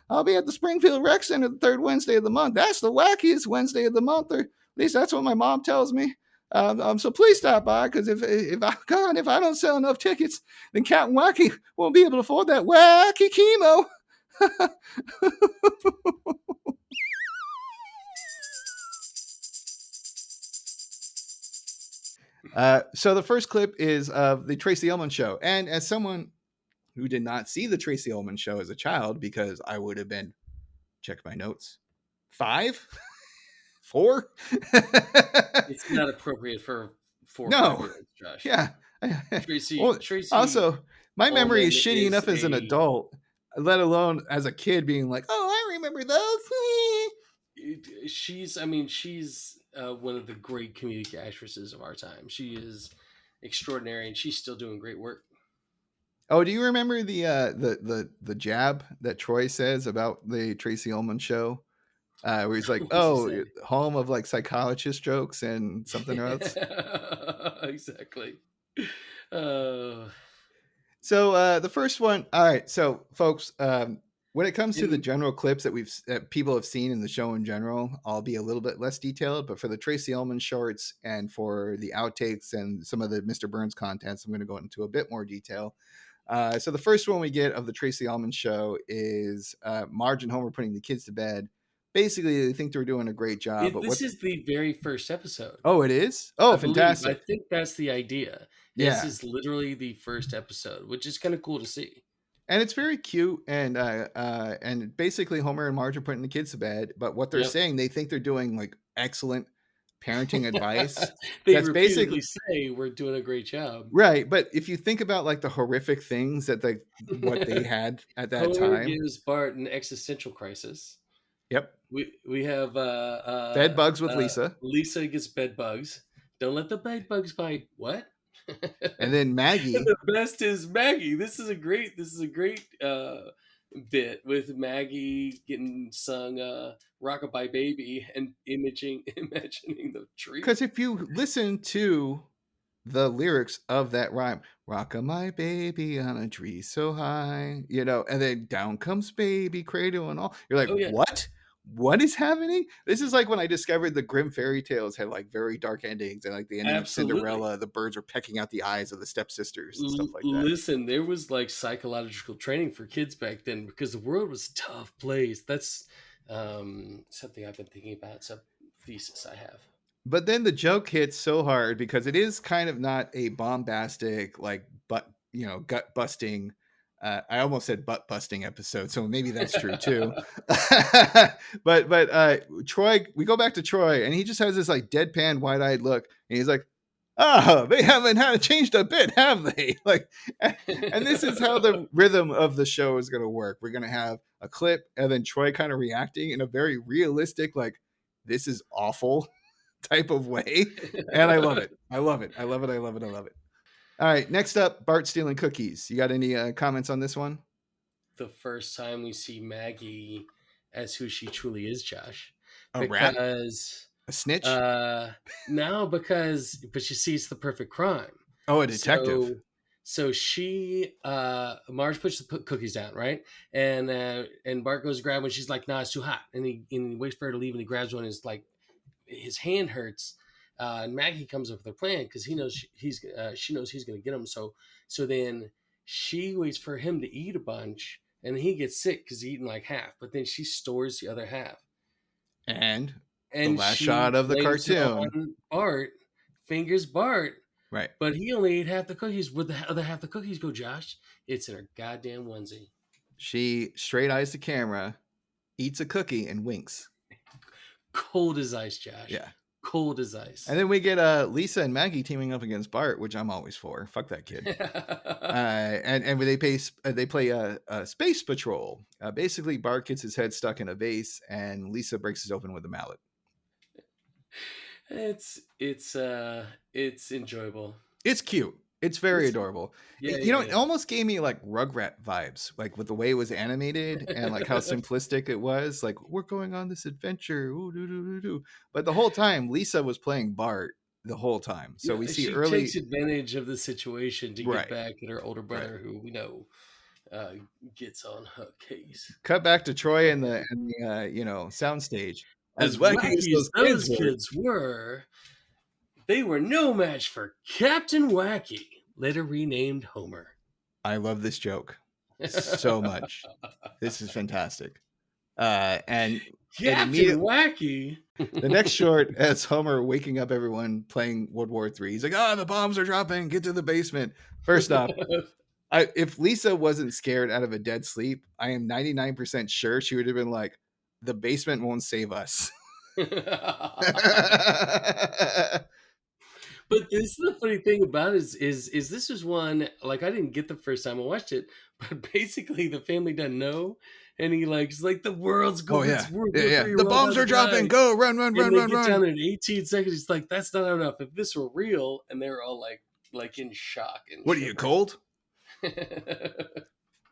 [SPEAKER 3] I'll be at the Springfield Rec Center the 3rd Wednesday of the month. That's the wackiest Wednesday of the month, or at least that's what my mom tells me. So please stop by, because if I don't sell enough tickets, then Captain Wacky won't be able to afford that wacky chemo. So the first clip is of the Tracy Ullman Show, and as someone who did not see the Tracy Ullman Show as a child, because I would have been, check my notes, 5, 4.
[SPEAKER 4] It's not appropriate for 4.
[SPEAKER 3] No,
[SPEAKER 4] Josh.
[SPEAKER 3] Yeah.
[SPEAKER 4] Tracy.
[SPEAKER 3] Also, my memory is shitty enough as an adult, let alone as a kid being like, "Oh, I remember those."
[SPEAKER 4] She's one of the great comedic actresses of our time. She is extraordinary, and she's still doing great work.
[SPEAKER 3] Oh, do you remember the jab that Troy says about the Tracy Ullman Show? Where he's like, "Oh, home of like psychologist jokes and something else."
[SPEAKER 4] Exactly.
[SPEAKER 3] So the first one. All right, so folks, when it comes to the general clips that people have seen in the show in general, I'll be a little bit less detailed. But for the Tracy Ullman shorts and for the outtakes and some of the Mr. Burns contents, I'm going to go into a bit more detail. So the first one we get of the Tracy Ullman Show is Marge and Homer putting the kids to bed. Basically, they think they're doing a great job.
[SPEAKER 4] This is the very first episode.
[SPEAKER 3] Oh, it is? Oh, fantastic.
[SPEAKER 4] I think that's the idea. This is literally the first episode, which is kind of cool to see.
[SPEAKER 3] And it's very cute. And basically, Homer and Marge are putting the kids to bed. But what they're saying, they think they're doing like excellent parenting advice.
[SPEAKER 4] That's basically say we're doing a great job.
[SPEAKER 3] Right. But if you think about like the horrific things that what they had at that
[SPEAKER 4] Homer
[SPEAKER 3] time.
[SPEAKER 4] gives Bart an existential crisis.
[SPEAKER 3] Yep.
[SPEAKER 4] We have
[SPEAKER 3] bed bugs with Lisa.
[SPEAKER 4] Lisa gets bed bugs. Don't let the bed bugs bite. What?
[SPEAKER 3] And then
[SPEAKER 4] And
[SPEAKER 3] Maggie,
[SPEAKER 4] the best is Maggie. This is a great bit with Maggie getting sung Rockabye Baby and imagining the tree.
[SPEAKER 3] because if you listen to the lyrics of that rhyme, rock my baby on a tree so high, and then down comes baby, cradle and all. You're like,
[SPEAKER 4] Oh yeah,
[SPEAKER 3] what? What is happening? This is like when I discovered the Grimm fairy tales had like very dark endings, and like the ending of
[SPEAKER 4] absolutely.
[SPEAKER 3] Cinderella, the birds were pecking out the eyes of the stepsisters and stuff like that.
[SPEAKER 4] Listen, there was like psychological training for kids back then because the world was a tough place. That's something I've been thinking about. It's a thesis I have.
[SPEAKER 3] But then the joke hits so hard because it is kind of not a bombastic, like gut busting. I almost said butt busting episode, so maybe that's true too. but Troy, we go back to Troy, and he just has this like deadpan, wide eyed look, and he's like, "Oh, they haven't had changed a bit, have they?" Like, and this is how the rhythm of the show is going to work. We're going to have a clip, and then Troy kind of reacting in a very realistic, like, "This is awful" type of way. And I love it. I love it. I love it. I love it. I love it. All right. Next up, Bart stealing cookies. You got any comments on this one?
[SPEAKER 4] The first time we see Maggie as who she truly is, Josh,
[SPEAKER 3] A rat?
[SPEAKER 4] because
[SPEAKER 3] A snitch?
[SPEAKER 4] now because but you see it's the perfect crime.
[SPEAKER 3] Oh, a detective.
[SPEAKER 4] So she Marge puts the cookies down, right? And Bart goes to grab one. She's like, "Nah, it's too hot." And he waits for her to leave, and he grabs one. And it's like his hand hurts. And Maggie comes up with her plan because she knows he's going to get him. So then she waits for him to eat a bunch, and he gets sick because he's eating like half. But then she stores the other half,
[SPEAKER 3] And the
[SPEAKER 4] and
[SPEAKER 3] last
[SPEAKER 4] she
[SPEAKER 3] shot of the
[SPEAKER 4] blames it
[SPEAKER 3] cartoon.
[SPEAKER 4] on Bart, fingers Bart.
[SPEAKER 3] Right.
[SPEAKER 4] But he only ate half the cookies. Where'd the other half the cookies go, Josh? It's in her goddamn onesie.
[SPEAKER 3] She straight eyes the camera, eats a cookie, and winks.
[SPEAKER 4] Cold as ice, Josh.
[SPEAKER 3] Yeah.
[SPEAKER 4] Cold as ice.
[SPEAKER 3] And then we get Lisa and Maggie teaming up against Bart, which I'm always for. Fuck that kid. And they play a space patrol. Basically, Bart gets his head stuck in a vase, and Lisa breaks it open with a mallet.
[SPEAKER 4] It's enjoyable.
[SPEAKER 3] It's cute. It's very adorable.
[SPEAKER 4] Yeah,
[SPEAKER 3] It almost gave me like Rugrat vibes, like with the way it was animated and like how simplistic it was. Like, we're going on this adventure. Ooh, doo, doo, doo, doo. But the whole time, Lisa was playing Bart the whole time. So we see
[SPEAKER 4] she
[SPEAKER 3] early
[SPEAKER 4] takes advantage of the situation to get back at her older brother, who we know gets on her case.
[SPEAKER 3] Cut back to Troy and the soundstage.
[SPEAKER 4] As wacky as those kids were, they were no match for Captain Wacky, later renamed Homer.
[SPEAKER 3] I love this joke so much. This is fantastic. And
[SPEAKER 4] Captain Wacky.
[SPEAKER 3] The next short has Homer waking up everyone playing World War III. He's like, "Oh, the bombs are dropping. Get to the basement." First off, if Lisa wasn't scared out of a dead sleep, I am 99% sure she would have been like, "The basement won't save us."
[SPEAKER 4] But this is the funny thing about it is this is one, like, I didn't get the first time I watched it, but basically the family doesn't know, and he's like, the world's going.
[SPEAKER 3] The bombs are dropping. Go, run.
[SPEAKER 4] Down in 18 seconds. He's like, that's not enough. If this were real, and they're all like in shock. And
[SPEAKER 3] what are you, cold?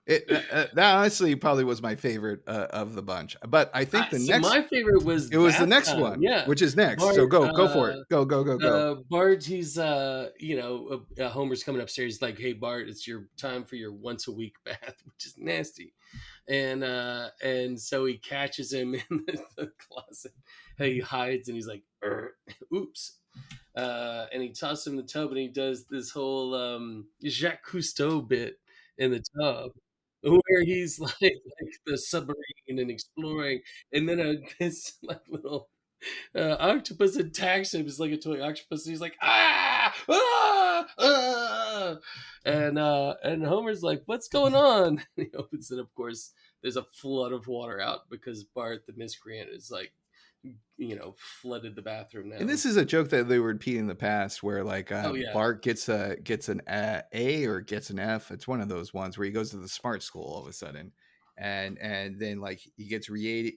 [SPEAKER 3] That honestly probably was my favorite of the bunch, but I think
[SPEAKER 4] my favorite was
[SPEAKER 3] the next one, which is next. Bart, so go for it. Go.
[SPEAKER 4] Bart, he's Homer's coming upstairs. He's like, "Hey Bart, it's your time for your once a week bath," which is nasty, and so he catches him in the closet. He hides and he's like, "Oops." And he tosses him in the tub, and he does this whole Jacques Cousteau bit in the tub, where he's like the submarine and exploring, and then this like little octopus attacks him. It's like a toy octopus, and he's like, and Homer's like, "What's going on?" And he opens it. Of course, there's a flood of water out because Bart the miscreant is like, flooded the bathroom now.
[SPEAKER 3] And this is a joke that they would repeat in the past, where like Bart gets an A or gets an F. It's one of those ones where he goes to the smart school all of a sudden, and then like he gets a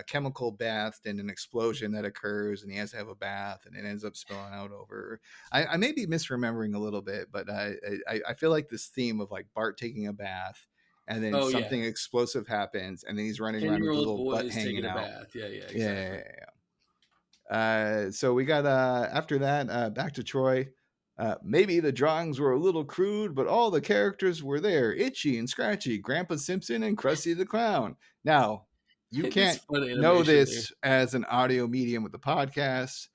[SPEAKER 3] chemical bath and an explosion that occurs, and he has to have a bath, and it ends up spilling out over. I may be misremembering a little bit, but I feel like this theme of like Bart taking a bath, and then
[SPEAKER 4] Oh yeah,
[SPEAKER 3] something explosive happens, and then he's running around with a
[SPEAKER 4] 10-year-old
[SPEAKER 3] little
[SPEAKER 4] boy
[SPEAKER 3] butt
[SPEAKER 4] is taking
[SPEAKER 3] hanging
[SPEAKER 4] a
[SPEAKER 3] out.
[SPEAKER 4] bath. Yeah, yeah,
[SPEAKER 3] Yeah,
[SPEAKER 4] exactly.
[SPEAKER 3] so we got after that back to Troy. Maybe the drawings were a little crude, but all the characters were there: Itchy and Scratchy, Grandpa Simpson, and Krusty the Clown. Now, you
[SPEAKER 4] That's
[SPEAKER 3] can't
[SPEAKER 4] fun
[SPEAKER 3] know
[SPEAKER 4] animation there.
[SPEAKER 3] this as an audio medium with the podcast,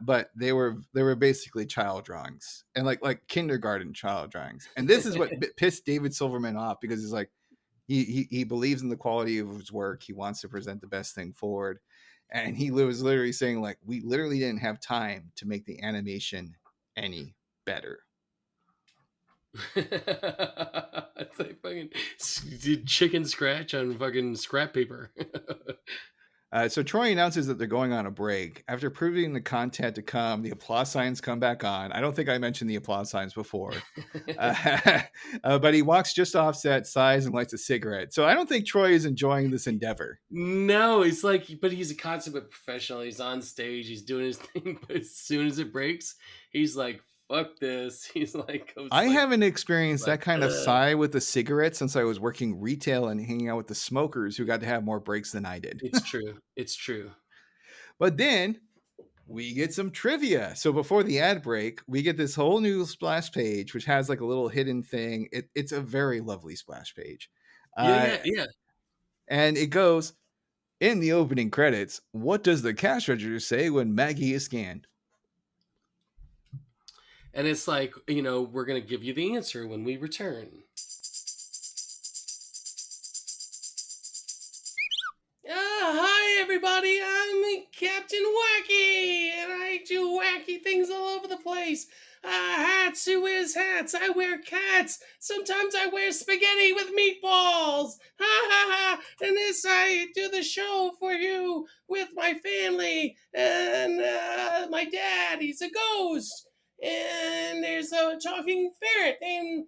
[SPEAKER 3] but they were basically child drawings, and like kindergarten child drawings. And this is what pissed David Silverman off, because he's like, he believes in the quality of his work. He wants to present the best thing forward. And he was literally saying, like, we literally didn't have time to make the animation any better.
[SPEAKER 4] It's like fucking chicken scratch on fucking scrap paper.
[SPEAKER 3] So Troy announces that they're going on a break. After proving the content to come, the applause signs come back on. I don't think I mentioned the applause signs before. But he walks just off set, sighs, and lights a cigarette. So I don't think Troy is enjoying this endeavor.
[SPEAKER 4] No, it's like, but he's a consummate professional. He's on stage, he's doing his thing, but as soon as it breaks, he's like, "Fuck this!" He's like,
[SPEAKER 3] I haven't experienced
[SPEAKER 4] like,
[SPEAKER 3] that kind of sigh with a cigarette since I was working retail and hanging out with the smokers who got to have more breaks than I did.
[SPEAKER 4] It's true. It's true.
[SPEAKER 3] But then we get some trivia. So before the ad break, we get this whole new splash page, which has like a little hidden thing. It's a very lovely splash page.
[SPEAKER 4] Yeah.
[SPEAKER 3] And it goes, in the opening credits, what does the cash register say when Maggie is scanned?
[SPEAKER 4] And it's like, we're gonna give you the answer when we return. Hi everybody, I'm Captain Wacky, and I do wacky things all over the place. Hats, who wears hats? I wear cats. Sometimes I wear spaghetti with meatballs. Ha ha ha! And this, I do the show for you with my family and my dad. He's a ghost, and there's a talking ferret named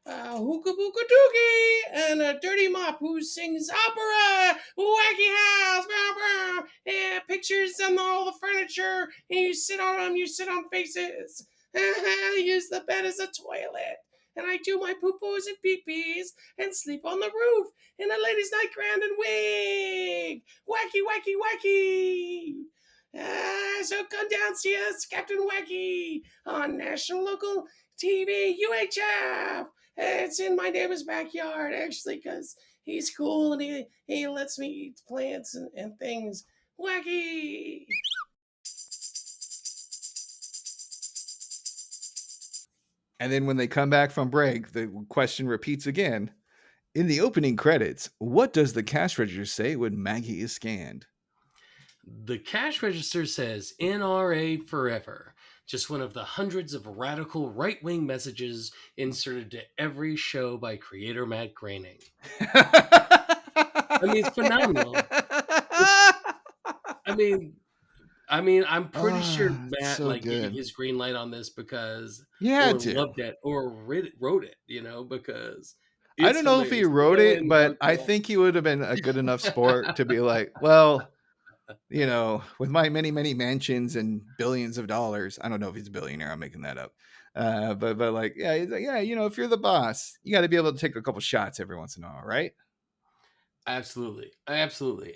[SPEAKER 4] Hooka Booka Dookie, and a dirty mop who sings opera, wacky house, bow, bow, and pictures on all the furniture, and you sit on them, you sit on faces. I use the bed as a toilet, and I do my poo-poos and pee-pees, and sleep on the roof in a lady's nightgown and wig. Wacky, wacky, wacky. So come down, see us, Captain Wacky, on National Local TV UHF. It's in my neighbor's backyard, actually, because he's cool and he lets me eat plants and things. Wacky!
[SPEAKER 3] And then when they come back from break, the question repeats again. In the opening credits, what does the cash register say when Maggie is scanned?
[SPEAKER 4] The cash register says NRA forever. Just one of the hundreds of radical right-wing messages inserted to every show by creator Matt Groening. I mean, it's phenomenal. I'm pretty sure Matt
[SPEAKER 3] so
[SPEAKER 4] gave
[SPEAKER 3] good.
[SPEAKER 4] his green light on this because loved it or wrote it, because
[SPEAKER 3] I don't know if he wrote it, but I think he would have been a good enough sport to be like, well, with my many, many mansions and billions of dollars. I don't know if he's a billionaire. I'm making that up. But like, yeah, he's like, yeah, if you're the boss, you got to be able to take a couple shots every once in a while, right?
[SPEAKER 4] Absolutely,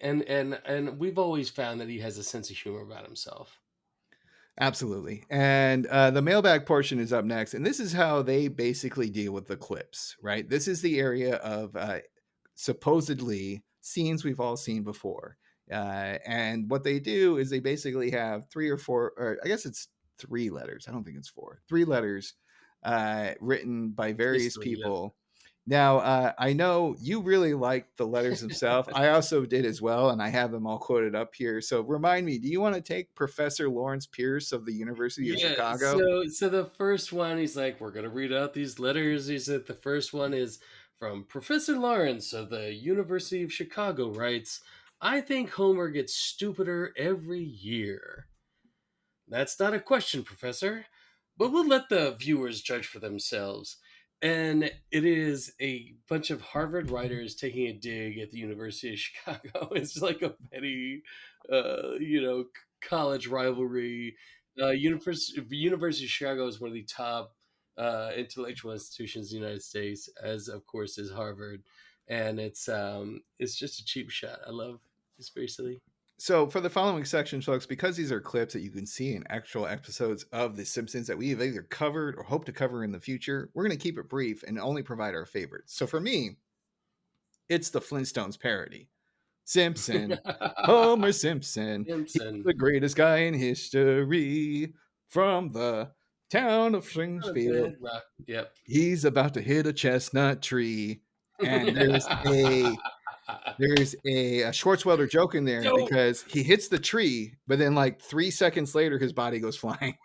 [SPEAKER 4] and we've always found that he has a sense of humor about himself.
[SPEAKER 3] Absolutely. And the mailbag portion is up next, and this is how they basically deal with the clips, right? This is the area of supposedly scenes we've all seen before. And what they do is they basically have 3 or 4, or I guess it's 3 letters. I don't think it's 4. 3 letters written by various people. Now, I know you really like the letters themselves. I also did as well, and I have them all quoted up here. So remind me, do you want to take Professor Lawrence Pierce of the University of Chicago?
[SPEAKER 4] So the first one, he's like, we're going to read out these letters. He said the first one is from Professor Lawrence of the University of Chicago, writes, I think Homer gets stupider every year. That's not a question, Professor, but we'll let the viewers judge for themselves. And it is a bunch of Harvard writers taking a dig at the University of Chicago. It's like a petty, college rivalry. University of Chicago is one of the top intellectual institutions in the United States, as of course is Harvard, and it's just a cheap shot. I love. It's very silly.
[SPEAKER 3] So for the following section, folks, because these are clips that you can see in actual episodes of The Simpsons that we have either covered or hope to cover in the future, we're going to keep it brief and only provide our favorites. So for me, it's the Flintstones parody. Simpson, Homer Simpson, he's
[SPEAKER 4] Simpson.
[SPEAKER 3] the greatest guy in history from the town of Springfield.
[SPEAKER 4] Rock. Yep.
[SPEAKER 3] He's about to hit a chestnut tree. And there's a Schwartzwelder joke in there because he hits the tree, but then like 3 seconds later, his body goes flying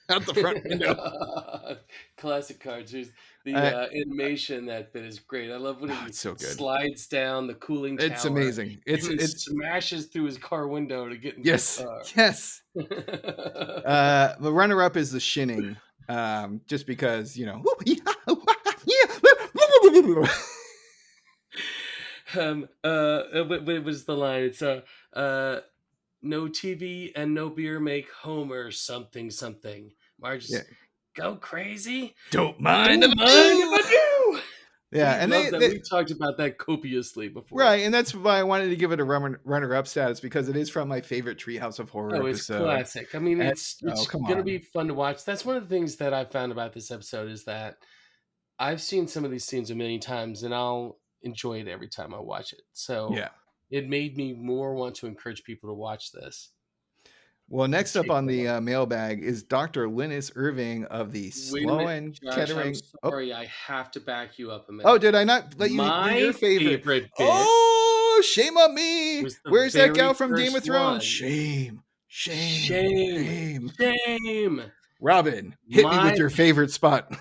[SPEAKER 3] out the front window.
[SPEAKER 4] Classic cartoons. The animation that bit is great. I love when he
[SPEAKER 3] it's so good.
[SPEAKER 4] Slides down the cooling tower.
[SPEAKER 3] It's amazing. It
[SPEAKER 4] smashes through his car window to get in
[SPEAKER 3] yes,
[SPEAKER 4] the car.
[SPEAKER 3] Yes. The runner-up is the shinning, just because
[SPEAKER 4] It was the line. It's no TV and no beer make Homer something something. Marge, go crazy.
[SPEAKER 3] Don't mind
[SPEAKER 4] if I do.
[SPEAKER 3] Yeah, and
[SPEAKER 4] we talked about that copiously before,
[SPEAKER 3] right? And that's why I wanted to give it a runner-up status, because it is from my favorite Treehouse of Horror episode.
[SPEAKER 4] It's classic. I mean, it's going to be fun to watch. That's one of the things that I found about this episode is that I've seen some of these scenes a million times, and I'll enjoy it every time I watch it. So it made me more want to encourage people to watch this.
[SPEAKER 3] Well, next up on the mailbag is Dr. Linus Irving of the Slow and Kettering.
[SPEAKER 4] I'm sorry, I have to back you up a minute.
[SPEAKER 3] Oh, did I not let you do your favorite
[SPEAKER 4] bit?
[SPEAKER 3] Oh, shame on me. Where's that gal from Game of Thrones? Shame. Robin, hit me with your favorite spot.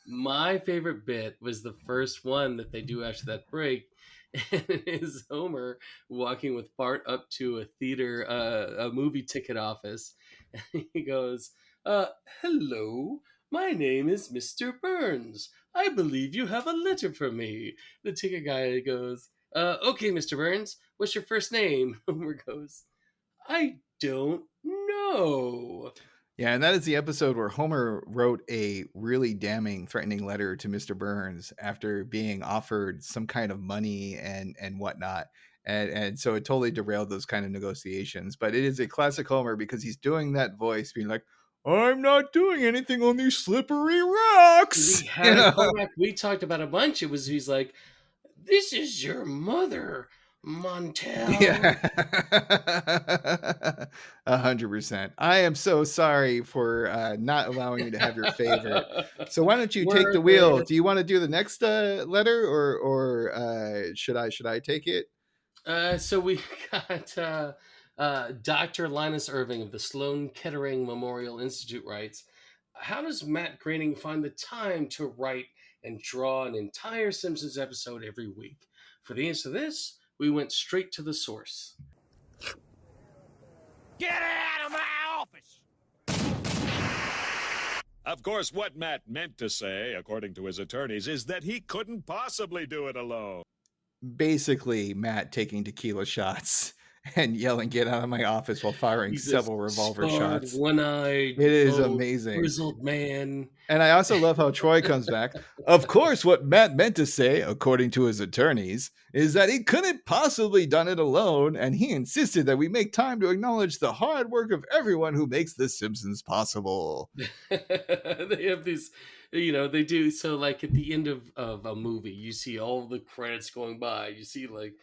[SPEAKER 4] My favorite bit was the first one that they do after that break. And it is Homer walking with Bart up to a theater, a movie ticket office. And he goes, hello, my name is Mr. Burns. I believe you have a letter for me. The ticket guy goes, okay, Mr. Burns, what's your first name? Homer goes, I don't know.
[SPEAKER 3] Yeah, and that is the episode where Homer wrote a really damning, threatening letter to Mr. Burns after being offered some kind of money and whatnot. And so it totally derailed those kind of negotiations. But it is a classic Homer because he's doing that voice, being like, I'm not doing anything on these slippery rocks.
[SPEAKER 4] We talked about a bunch. He's like, this is your mother, Montel.
[SPEAKER 3] Yeah. 100%. I am so sorry for not allowing you to have your favorite. So why don't you take the wheel? Do you want to do the next letter, or should I take it?
[SPEAKER 4] So we got Dr. Linus Irving of the Sloan Kettering Memorial Institute writes, how does Matt Groening find the time to write and draw an entire Simpsons episode every week? For the answer to this, we went straight to the source.
[SPEAKER 2] Get out of my office!
[SPEAKER 5] Of course, what Matt meant to say, according to his attorneys, is that he couldn't possibly do it alone.
[SPEAKER 3] Basically, Matt taking tequila shots and yelling, get out of my office, while firing several revolver shots.
[SPEAKER 4] One-eyed.
[SPEAKER 3] It is amazing.
[SPEAKER 4] Grizzled man.
[SPEAKER 3] And I also love how Troy comes back. Of course, what Matt meant to say, according to his attorneys, is that he couldn't possibly done it alone, and he insisted that we make time to acknowledge the hard work of everyone who makes The Simpsons possible.
[SPEAKER 4] They have these, they do, so like at the end of a movie, you see all the credits going by, you see like,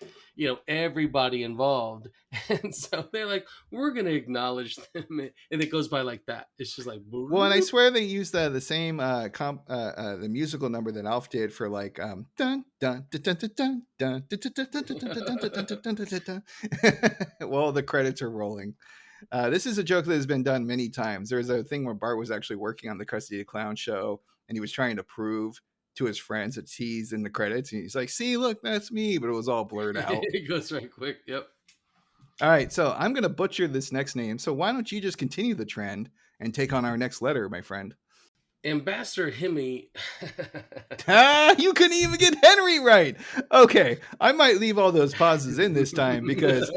[SPEAKER 4] everybody involved, and so they're like, we're going to acknowledge them, and it goes by like that. It's just like,
[SPEAKER 3] well, and I swear they use the same the musical number that Alf did for like dun dun dun dun dun dun dun. Well, the credits are rolling. This is a joke that has been done many times. There's a thing where Bart was actually working on the Krusty the Clown show, and he was trying to prove to his friends that he's in the credits, and he's like, see, look, that's me, but it was all blurred out.
[SPEAKER 4] It goes right quick. Yep.
[SPEAKER 3] All right, so I'm going to butcher this next name, so why don't you just continue the trend and take on our next letter, my friend?
[SPEAKER 4] Ambassador Hemi.
[SPEAKER 3] You couldn't even get Henry right. Okay, I might leave all those pauses in this time because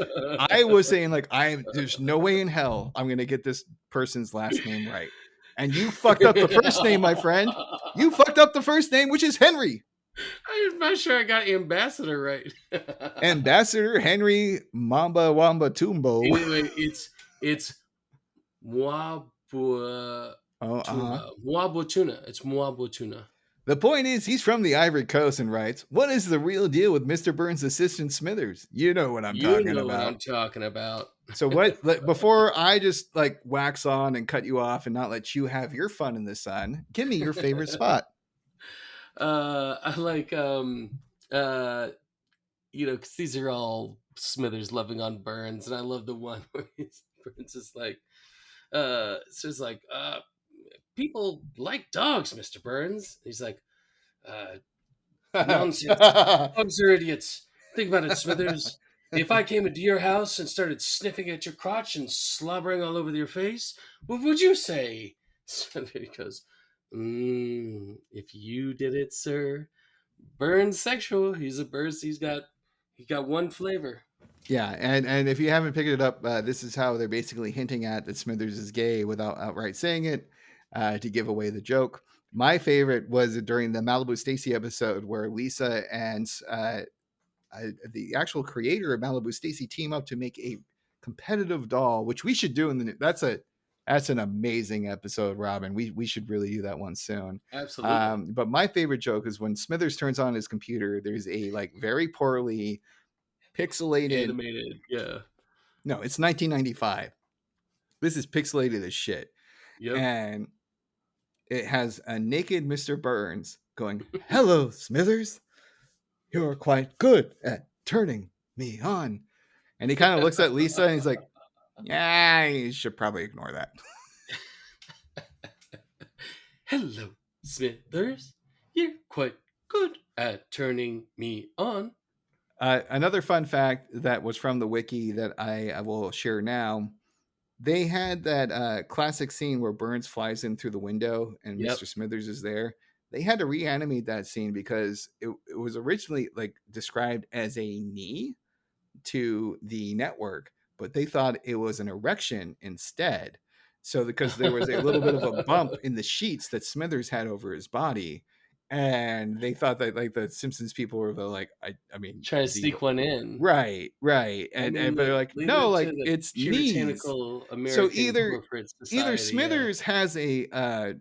[SPEAKER 3] I was saying like there's no way in hell I'm gonna get this person's last name right. And you fucked up the first name, my friend. You fucked up the first name, which is Henry.
[SPEAKER 4] I'm not sure I got ambassador right.
[SPEAKER 3] Ambassador Henry Mamba Wamba Tumbo.
[SPEAKER 4] Anyway, it's Mwabutuna. Mwabutuna. It's Mwabutuna.
[SPEAKER 3] The point is, he's from the Ivory Coast and writes, "What is the real deal with Mr. Burns' assistant Smithers?" You know what I'm talking about.
[SPEAKER 4] What I'm talking about.
[SPEAKER 3] So what? Before I just like wax on and cut you off and not let you have your fun in the sun, give me your favorite spot.
[SPEAKER 4] I like because these are all Smithers loving on Burns, and I love the one where Burns is like, people like dogs, Mr. Burns. He's like, nonsense. Dogs are idiots. Think about it, Smithers. If I came into your house and started sniffing at your crotch and slobbering all over your face, what would you say? Smithers goes, if you did it, sir. Burns sexual. He's a Burns. He got one flavor.
[SPEAKER 3] Yeah, and if you haven't picked it up, this is how they're basically hinting at that Smithers is gay without outright saying it, to give away the joke. My favorite was during the Malibu Stacy episode where Lisa and the actual creator of Malibu Stacy team up to make a competitive doll, which we should do that's an amazing episode, Robin. We should really do that one soon.
[SPEAKER 4] Absolutely.
[SPEAKER 3] But my favorite joke is when Smithers turns on his computer, there's a like very poorly pixelated
[SPEAKER 4] animated. Yeah.
[SPEAKER 3] No, it's 1995. This is pixelated as shit.
[SPEAKER 4] Yep.
[SPEAKER 3] And it has a naked Mr. Burns going, "Hello, Smithers. You're quite good at turning me on." And he kind of looks at Lisa and he's like, "Yeah, you should probably ignore that."
[SPEAKER 4] Hello, Smithers. You're quite good at turning me on.
[SPEAKER 3] Another fun fact that was from the wiki that I will share now. They had that classic scene where Burns flies in through the window and Mr. Smithers is there. They had to reanimate that scene because it was originally like described as a knee to the network, but they thought it was an erection instead. So because there was a little bit of a bump in the sheets that Smithers had over his body, and they thought that like the Simpsons people were like, I mean,
[SPEAKER 4] trying to sneak one in,
[SPEAKER 3] right, and but they're like, no, like it's knees. So either Smithers has a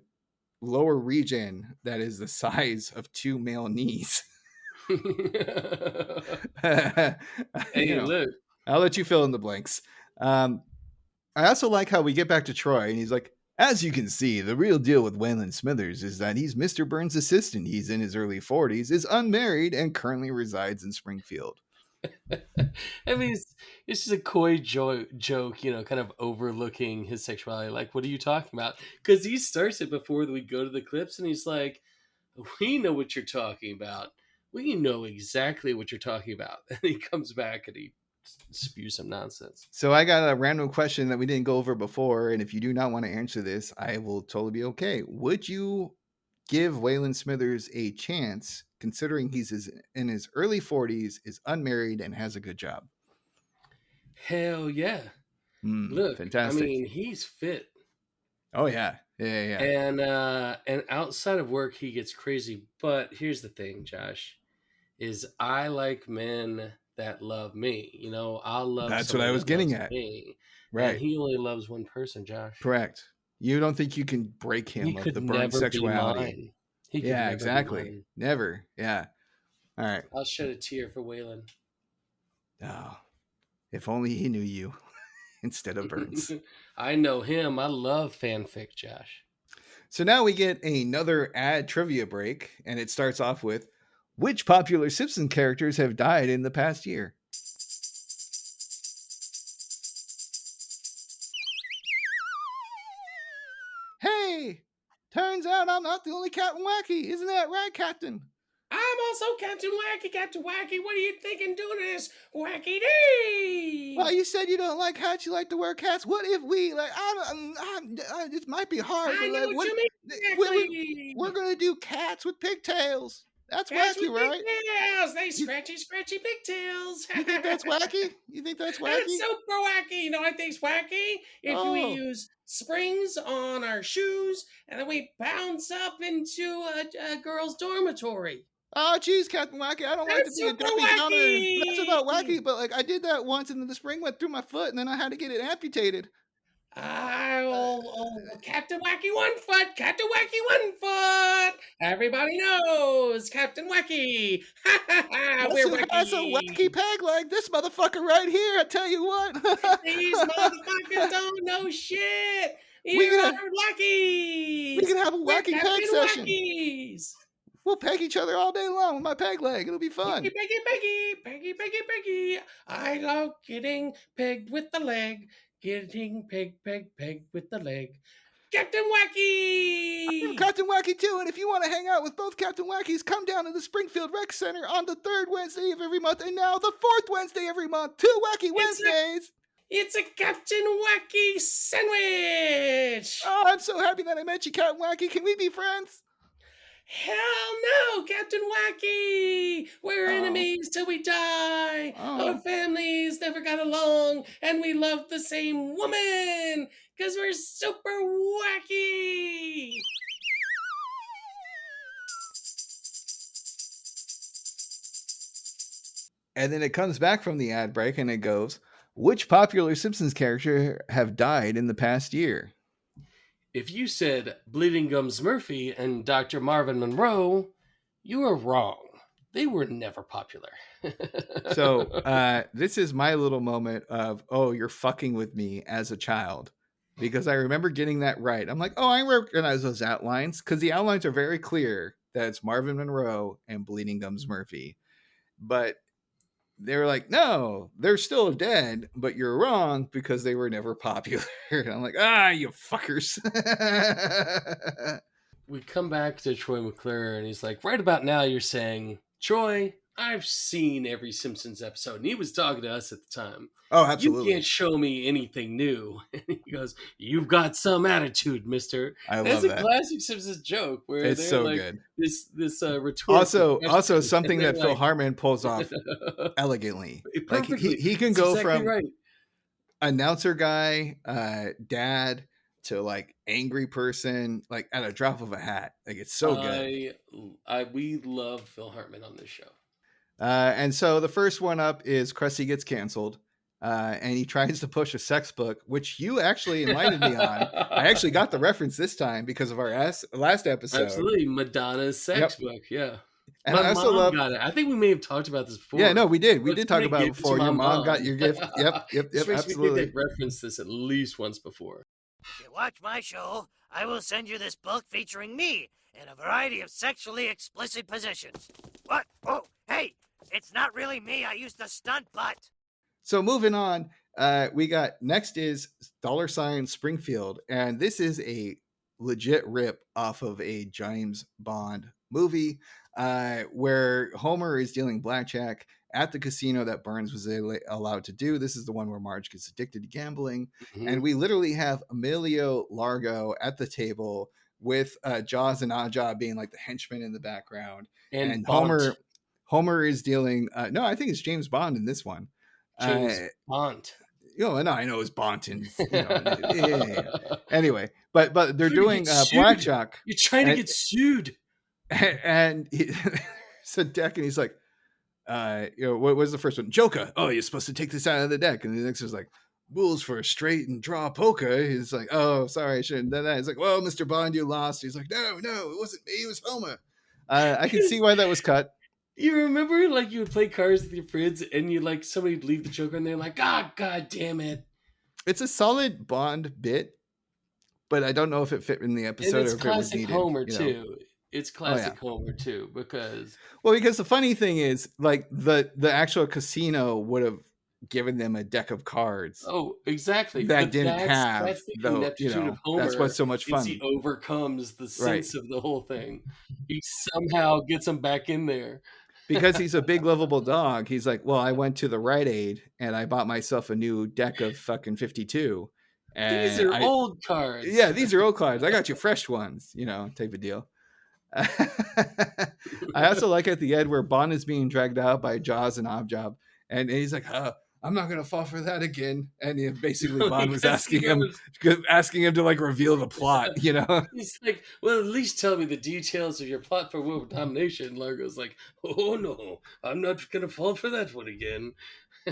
[SPEAKER 3] lower region that is the size of two male knees.
[SPEAKER 4] Hey, look,
[SPEAKER 3] I'll let you fill in the blanks. I also like how we get back to Troy and he's like, "As you can see, the real deal with Waylon Smithers is that he's Mr. Burns' assistant. He's in his early 40s, is unmarried, and currently resides in Springfield."
[SPEAKER 4] I mean, it's just a coy joke, kind of overlooking his sexuality. Like, what are you talking about? Because he starts it before we go to the clips, and he's like, "We know what you're talking about. We know exactly what you're talking about." And he comes back and he spews some nonsense.
[SPEAKER 3] So I got a random question that we didn't go over before, and if you do not want to answer this, I will totally be okay. Would you give Waylon Smithers a chance, considering he's in his early 40s, is unmarried, and has a good job?
[SPEAKER 4] Hell yeah. Look,
[SPEAKER 3] fantastic.
[SPEAKER 4] I mean, he's fit.
[SPEAKER 3] Oh, yeah.
[SPEAKER 4] And outside of work, he gets crazy. But here's the thing, Josh, is I like men that love me. I'll love.
[SPEAKER 3] That's what I was getting at.
[SPEAKER 4] Me.
[SPEAKER 3] Right.
[SPEAKER 4] And he only loves one person, Josh.
[SPEAKER 3] Correct. You don't think you can break him of the Burns sexuality? Yeah, exactly. Never. Yeah. All right.
[SPEAKER 4] I'll shed a tear for Waylon.
[SPEAKER 3] Oh, if only he knew you instead of Burns.
[SPEAKER 4] I know him. I love fanfic, Josh.
[SPEAKER 3] So now we get another ad trivia break, and it starts off with, which popular Simpsons characters have died in the past year? Hey, turns out I'm not the only Captain Wacky. Isn't that right, Captain?
[SPEAKER 4] I'm also Captain Wacky. Captain Wacky, what are you thinking doing this Wacky Day?
[SPEAKER 3] Well, you said you don't like hats. You like to wear cats. What if we like? It might be hard,
[SPEAKER 4] I
[SPEAKER 3] but
[SPEAKER 4] know
[SPEAKER 3] like,
[SPEAKER 4] what you mean. Exactly.
[SPEAKER 3] we're gonna do cats with pigtails. That's
[SPEAKER 4] Cats
[SPEAKER 3] wacky,
[SPEAKER 4] with
[SPEAKER 3] right?
[SPEAKER 4] pigtails. They
[SPEAKER 3] You,
[SPEAKER 4] scratchy pigtails.
[SPEAKER 3] you think that's wacky? You think that's
[SPEAKER 4] That's
[SPEAKER 3] wacky?
[SPEAKER 4] super wacky. You know what I think's wacky? If we
[SPEAKER 3] Oh,
[SPEAKER 4] use springs on our shoes and then we bounce up into a girl's dormitory.
[SPEAKER 3] oh, geez, Captain Wacky. I don't like to
[SPEAKER 4] That's
[SPEAKER 3] be a
[SPEAKER 4] super
[SPEAKER 3] Debbie Downer. That's
[SPEAKER 4] wacky.
[SPEAKER 3] about wacky, but like I did that once, and then the spring went through my foot, and then I had to get it amputated.
[SPEAKER 4] Captain Wacky One Foot, Captain Wacky One Foot. Everybody knows Captain Wacky. Ha ha ha,
[SPEAKER 3] Guess
[SPEAKER 4] we're
[SPEAKER 3] who has a wacky
[SPEAKER 4] wacky.
[SPEAKER 3] peg leg? This motherfucker right here. I tell you what.
[SPEAKER 4] These motherfuckers don't know shit.
[SPEAKER 3] we
[SPEAKER 4] You're
[SPEAKER 3] can we
[SPEAKER 4] Wackies.
[SPEAKER 3] can have a
[SPEAKER 4] We're
[SPEAKER 3] wacky peg
[SPEAKER 4] Captain
[SPEAKER 3] session.
[SPEAKER 4] Wackies.
[SPEAKER 3] We'll peg each other all day long with my peg leg. It'll be fun.
[SPEAKER 4] Peggy. I love getting pegged with the leg. Getting pegged with the leg. Captain
[SPEAKER 3] I'm
[SPEAKER 4] Wacky!
[SPEAKER 3] Captain Wacky too, and if you want to hang out with both Captain Wackies, come down to the Springfield Rec Center on the third Wednesday of every month, and now the fourth Wednesday every month. 2 Wacky Wednesdays.
[SPEAKER 4] It's a Captain Wacky sandwich!
[SPEAKER 3] Oh, I'm so happy that I met you, Captain Wacky. Can we be friends?
[SPEAKER 4] Hell no, Captain Wacky! We're enemies till we die. Our families never got along, and we love the same woman because we're super wacky.
[SPEAKER 3] And then it comes back from the ad break, and it goes, "Which popular Simpsons character have died in the past year?"
[SPEAKER 4] If you said Bleeding Gums Murphy and Dr. Marvin Monroe, you were wrong. They were never popular.
[SPEAKER 3] So this is my little moment of, oh, you're fucking with me as a child. Because I remember getting that right. I'm like, oh, I recognize those outlines. Because the outlines are very clear that it's Marvin Monroe and Bleeding Gums Murphy. But they were like, no, they're still dead, but you're wrong because they were never popular. I'm like, you fuckers.
[SPEAKER 4] We come back to Troy McClure, and he's like, right about now, you're saying, Troy, I've seen every Simpsons episode. And he was talking to us at the time.
[SPEAKER 3] Oh, absolutely.
[SPEAKER 4] You can't show me anything new. And he goes, you've got some attitude, mister.
[SPEAKER 3] I love
[SPEAKER 4] That's
[SPEAKER 3] that.
[SPEAKER 4] a classic Simpsons joke where
[SPEAKER 3] It's
[SPEAKER 4] they're
[SPEAKER 3] so
[SPEAKER 4] like,
[SPEAKER 3] good.
[SPEAKER 4] This rhetorical
[SPEAKER 3] Also something that Phil
[SPEAKER 4] like,
[SPEAKER 3] Hartman pulls off elegantly. Like
[SPEAKER 4] perfectly.
[SPEAKER 3] he can
[SPEAKER 4] That's
[SPEAKER 3] go
[SPEAKER 4] exactly
[SPEAKER 3] from
[SPEAKER 4] right.
[SPEAKER 3] announcer guy, dad, to like angry person, like at a drop of a hat. Like it's so good.
[SPEAKER 4] We love Phil Hartman on this show.
[SPEAKER 3] And so the first one up is Krusty gets canceled. And he tries to push a sex book, which you actually enlightened me on. I actually got the reference this time because of our last episode.
[SPEAKER 4] Absolutely. Madonna's sex book. Yeah.
[SPEAKER 3] And
[SPEAKER 4] My
[SPEAKER 3] I also
[SPEAKER 4] mom got it. I think we may have talked about this before.
[SPEAKER 3] Yeah, no, we did. We
[SPEAKER 4] But
[SPEAKER 3] did talk about it
[SPEAKER 4] gift to
[SPEAKER 3] before.
[SPEAKER 4] my
[SPEAKER 3] Your mom
[SPEAKER 4] mom.
[SPEAKER 3] got your gift. Yep,
[SPEAKER 4] Just makes me think
[SPEAKER 3] absolutely.
[SPEAKER 4] they've referenced this at least once before.
[SPEAKER 2] If you watch my show, I will send you this book featuring me in a variety of sexually explicit positions. What? Oh, hey, it's not really me. I used the stunt butt.
[SPEAKER 3] So moving on, we got next is $sign Springfield, and this is a legit rip off of a James Bond movie where Homer is dealing blackjack at the casino that Burns was allowed to do. This is the one where Marge gets addicted to gambling.
[SPEAKER 4] Mhm.
[SPEAKER 3] And we literally have Emilio Largo at the table with Jaws and Aja being like the henchmen in the background.
[SPEAKER 4] And
[SPEAKER 3] Homer is dealing, no, I think it's James Bond in this one.
[SPEAKER 4] James Bond.
[SPEAKER 3] No, I know it's Bonton. Anyway, but they're doing blackjack.
[SPEAKER 4] You're trying to get sued.
[SPEAKER 3] And it's a deck, and he's like, what was the first one? Joker. Oh, you're supposed to take this out of the deck. And the next is like, rules for a straight and draw poker. He's like, oh, sorry, I shouldn't have done that. He's like, well, Mr. Bond, you lost. He's like, no, it wasn't me. It was Homer. I can see why that was cut.
[SPEAKER 4] You remember, like, you would play cards with your friends, and you like somebody would leave the Joker, and they're like, God damn it.
[SPEAKER 3] It's a solid Bond bit, but I don't know if it fit in the episode
[SPEAKER 4] And it's
[SPEAKER 3] or if it was
[SPEAKER 4] classic
[SPEAKER 3] needed.
[SPEAKER 4] Homer, too. It's classic Homer, too, because...
[SPEAKER 3] Well, because the funny thing is, like, the actual casino would have given them a deck of cards.
[SPEAKER 4] Oh, exactly.
[SPEAKER 3] That didn't have,
[SPEAKER 4] that's the
[SPEAKER 3] though,
[SPEAKER 4] ineptitude of Homer.
[SPEAKER 3] that's what's so much fun.
[SPEAKER 4] He overcomes the sense of the whole thing. He somehow gets them back in there.
[SPEAKER 3] because he's a big lovable dog, he's like, well, I went to the Rite Aid and I bought myself a new deck of fucking 52.
[SPEAKER 4] These
[SPEAKER 3] And
[SPEAKER 4] are old cards.
[SPEAKER 3] yeah, these are old cards. I got you fresh ones, type of deal. I also like at the end where Bond is being dragged out by Jaws and Objob, and he's like, I'm not gonna fall for that again. And basically Bond was asking him to like reveal the plot,
[SPEAKER 4] He's like, well, at least tell me the details of your plot for world domination. Largo's like, oh no, I'm not gonna fall for that one again.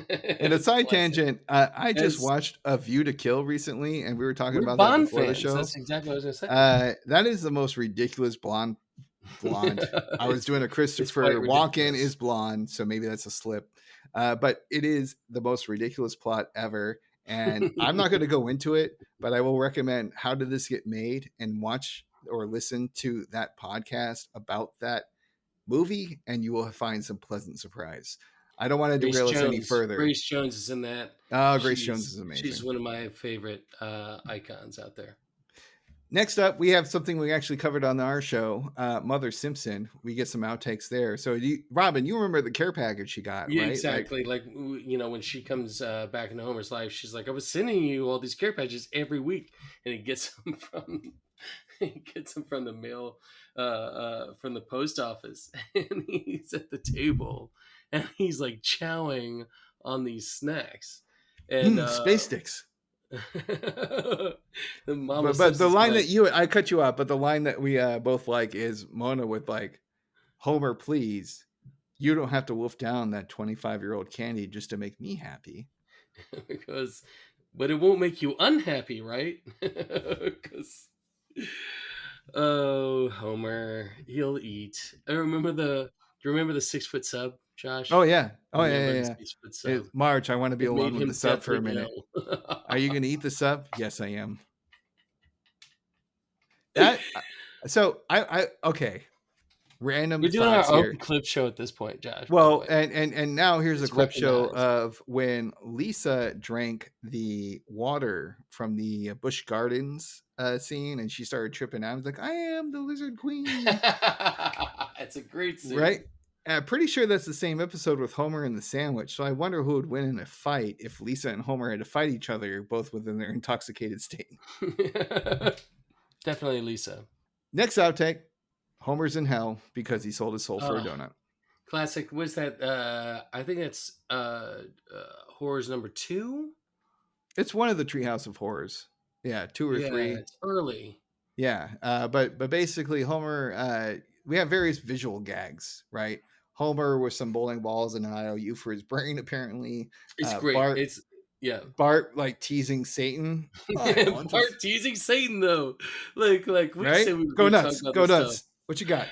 [SPEAKER 3] And a side tangent, I just watched A View to Kill recently, and we were talking about
[SPEAKER 4] Bond
[SPEAKER 3] that before
[SPEAKER 4] fans.
[SPEAKER 3] the show.
[SPEAKER 4] That's exactly what I was gonna say.
[SPEAKER 3] That is the most ridiculous blonde. I was doing a Christopher Walken is blonde, so maybe that's a slip. But it is the most ridiculous plot ever. And I'm not going to go into it, but I will recommend How Did This Get Made and watch or listen to that podcast about that movie, and you will find some pleasant surprise. I don't want to derail us any further.
[SPEAKER 4] Grace Jones is in that.
[SPEAKER 3] Oh, Grace Jones is amazing.
[SPEAKER 4] She's one of my favorite icons out there.
[SPEAKER 3] Next up, we have something we actually covered on our show, Mother Simpson. We get some outtakes there. So, Robin, you remember the care package she got,
[SPEAKER 4] yeah,
[SPEAKER 3] right?
[SPEAKER 4] Exactly. Like, when she comes back into Homer's life, she's like, I was sending you all these care packages every week. And he gets them from the mail, from the post office. And he's at the table and he's like chowing on these snacks. And
[SPEAKER 3] space sticks.
[SPEAKER 4] But
[SPEAKER 3] the line that I cut you off, but the line that we both like is Mona with like, Homer, please, you don't have to wolf down that 25-year-old candy just to make me happy.
[SPEAKER 4] But it won't make you unhappy, right? Because Homer, he'll eat. Do you remember the 6-foot sub, Josh?
[SPEAKER 3] Oh yeah. March, I want to be alone with the sub for a minute. Are you going to eat the sub? Yes, I am. So I okay. Random.
[SPEAKER 4] We're doing our own clip show at this point, Josh.
[SPEAKER 3] Well, and now here's a clip show of when Lisa drank the water from the Busch Gardens scene, and she started tripping out. I was like, I am the Lizard Queen.
[SPEAKER 4] It's a great scene,
[SPEAKER 3] right? I'm pretty sure that's the same episode with Homer and the sandwich. So I wonder who would win in a fight if Lisa and Homer had to fight each other, both within their intoxicated state.
[SPEAKER 4] Definitely Lisa.
[SPEAKER 3] Next outtake, Homer's in hell because he sold his soul for a donut.
[SPEAKER 4] Classic. What's that? I think that's Horrors number 2.
[SPEAKER 3] It's one of the Treehouse of Horrors. Yeah, 2 or 3.
[SPEAKER 4] It's early.
[SPEAKER 3] Yeah, but basically Homer, we have various visual gags, right? Homer with some bowling balls and an IOU for his brain, apparently.
[SPEAKER 4] It's great.
[SPEAKER 3] Bart like teasing Satan.
[SPEAKER 4] Bart teasing Satan though. Like we
[SPEAKER 3] right?
[SPEAKER 4] say
[SPEAKER 3] Go nuts. Stuff. What you got?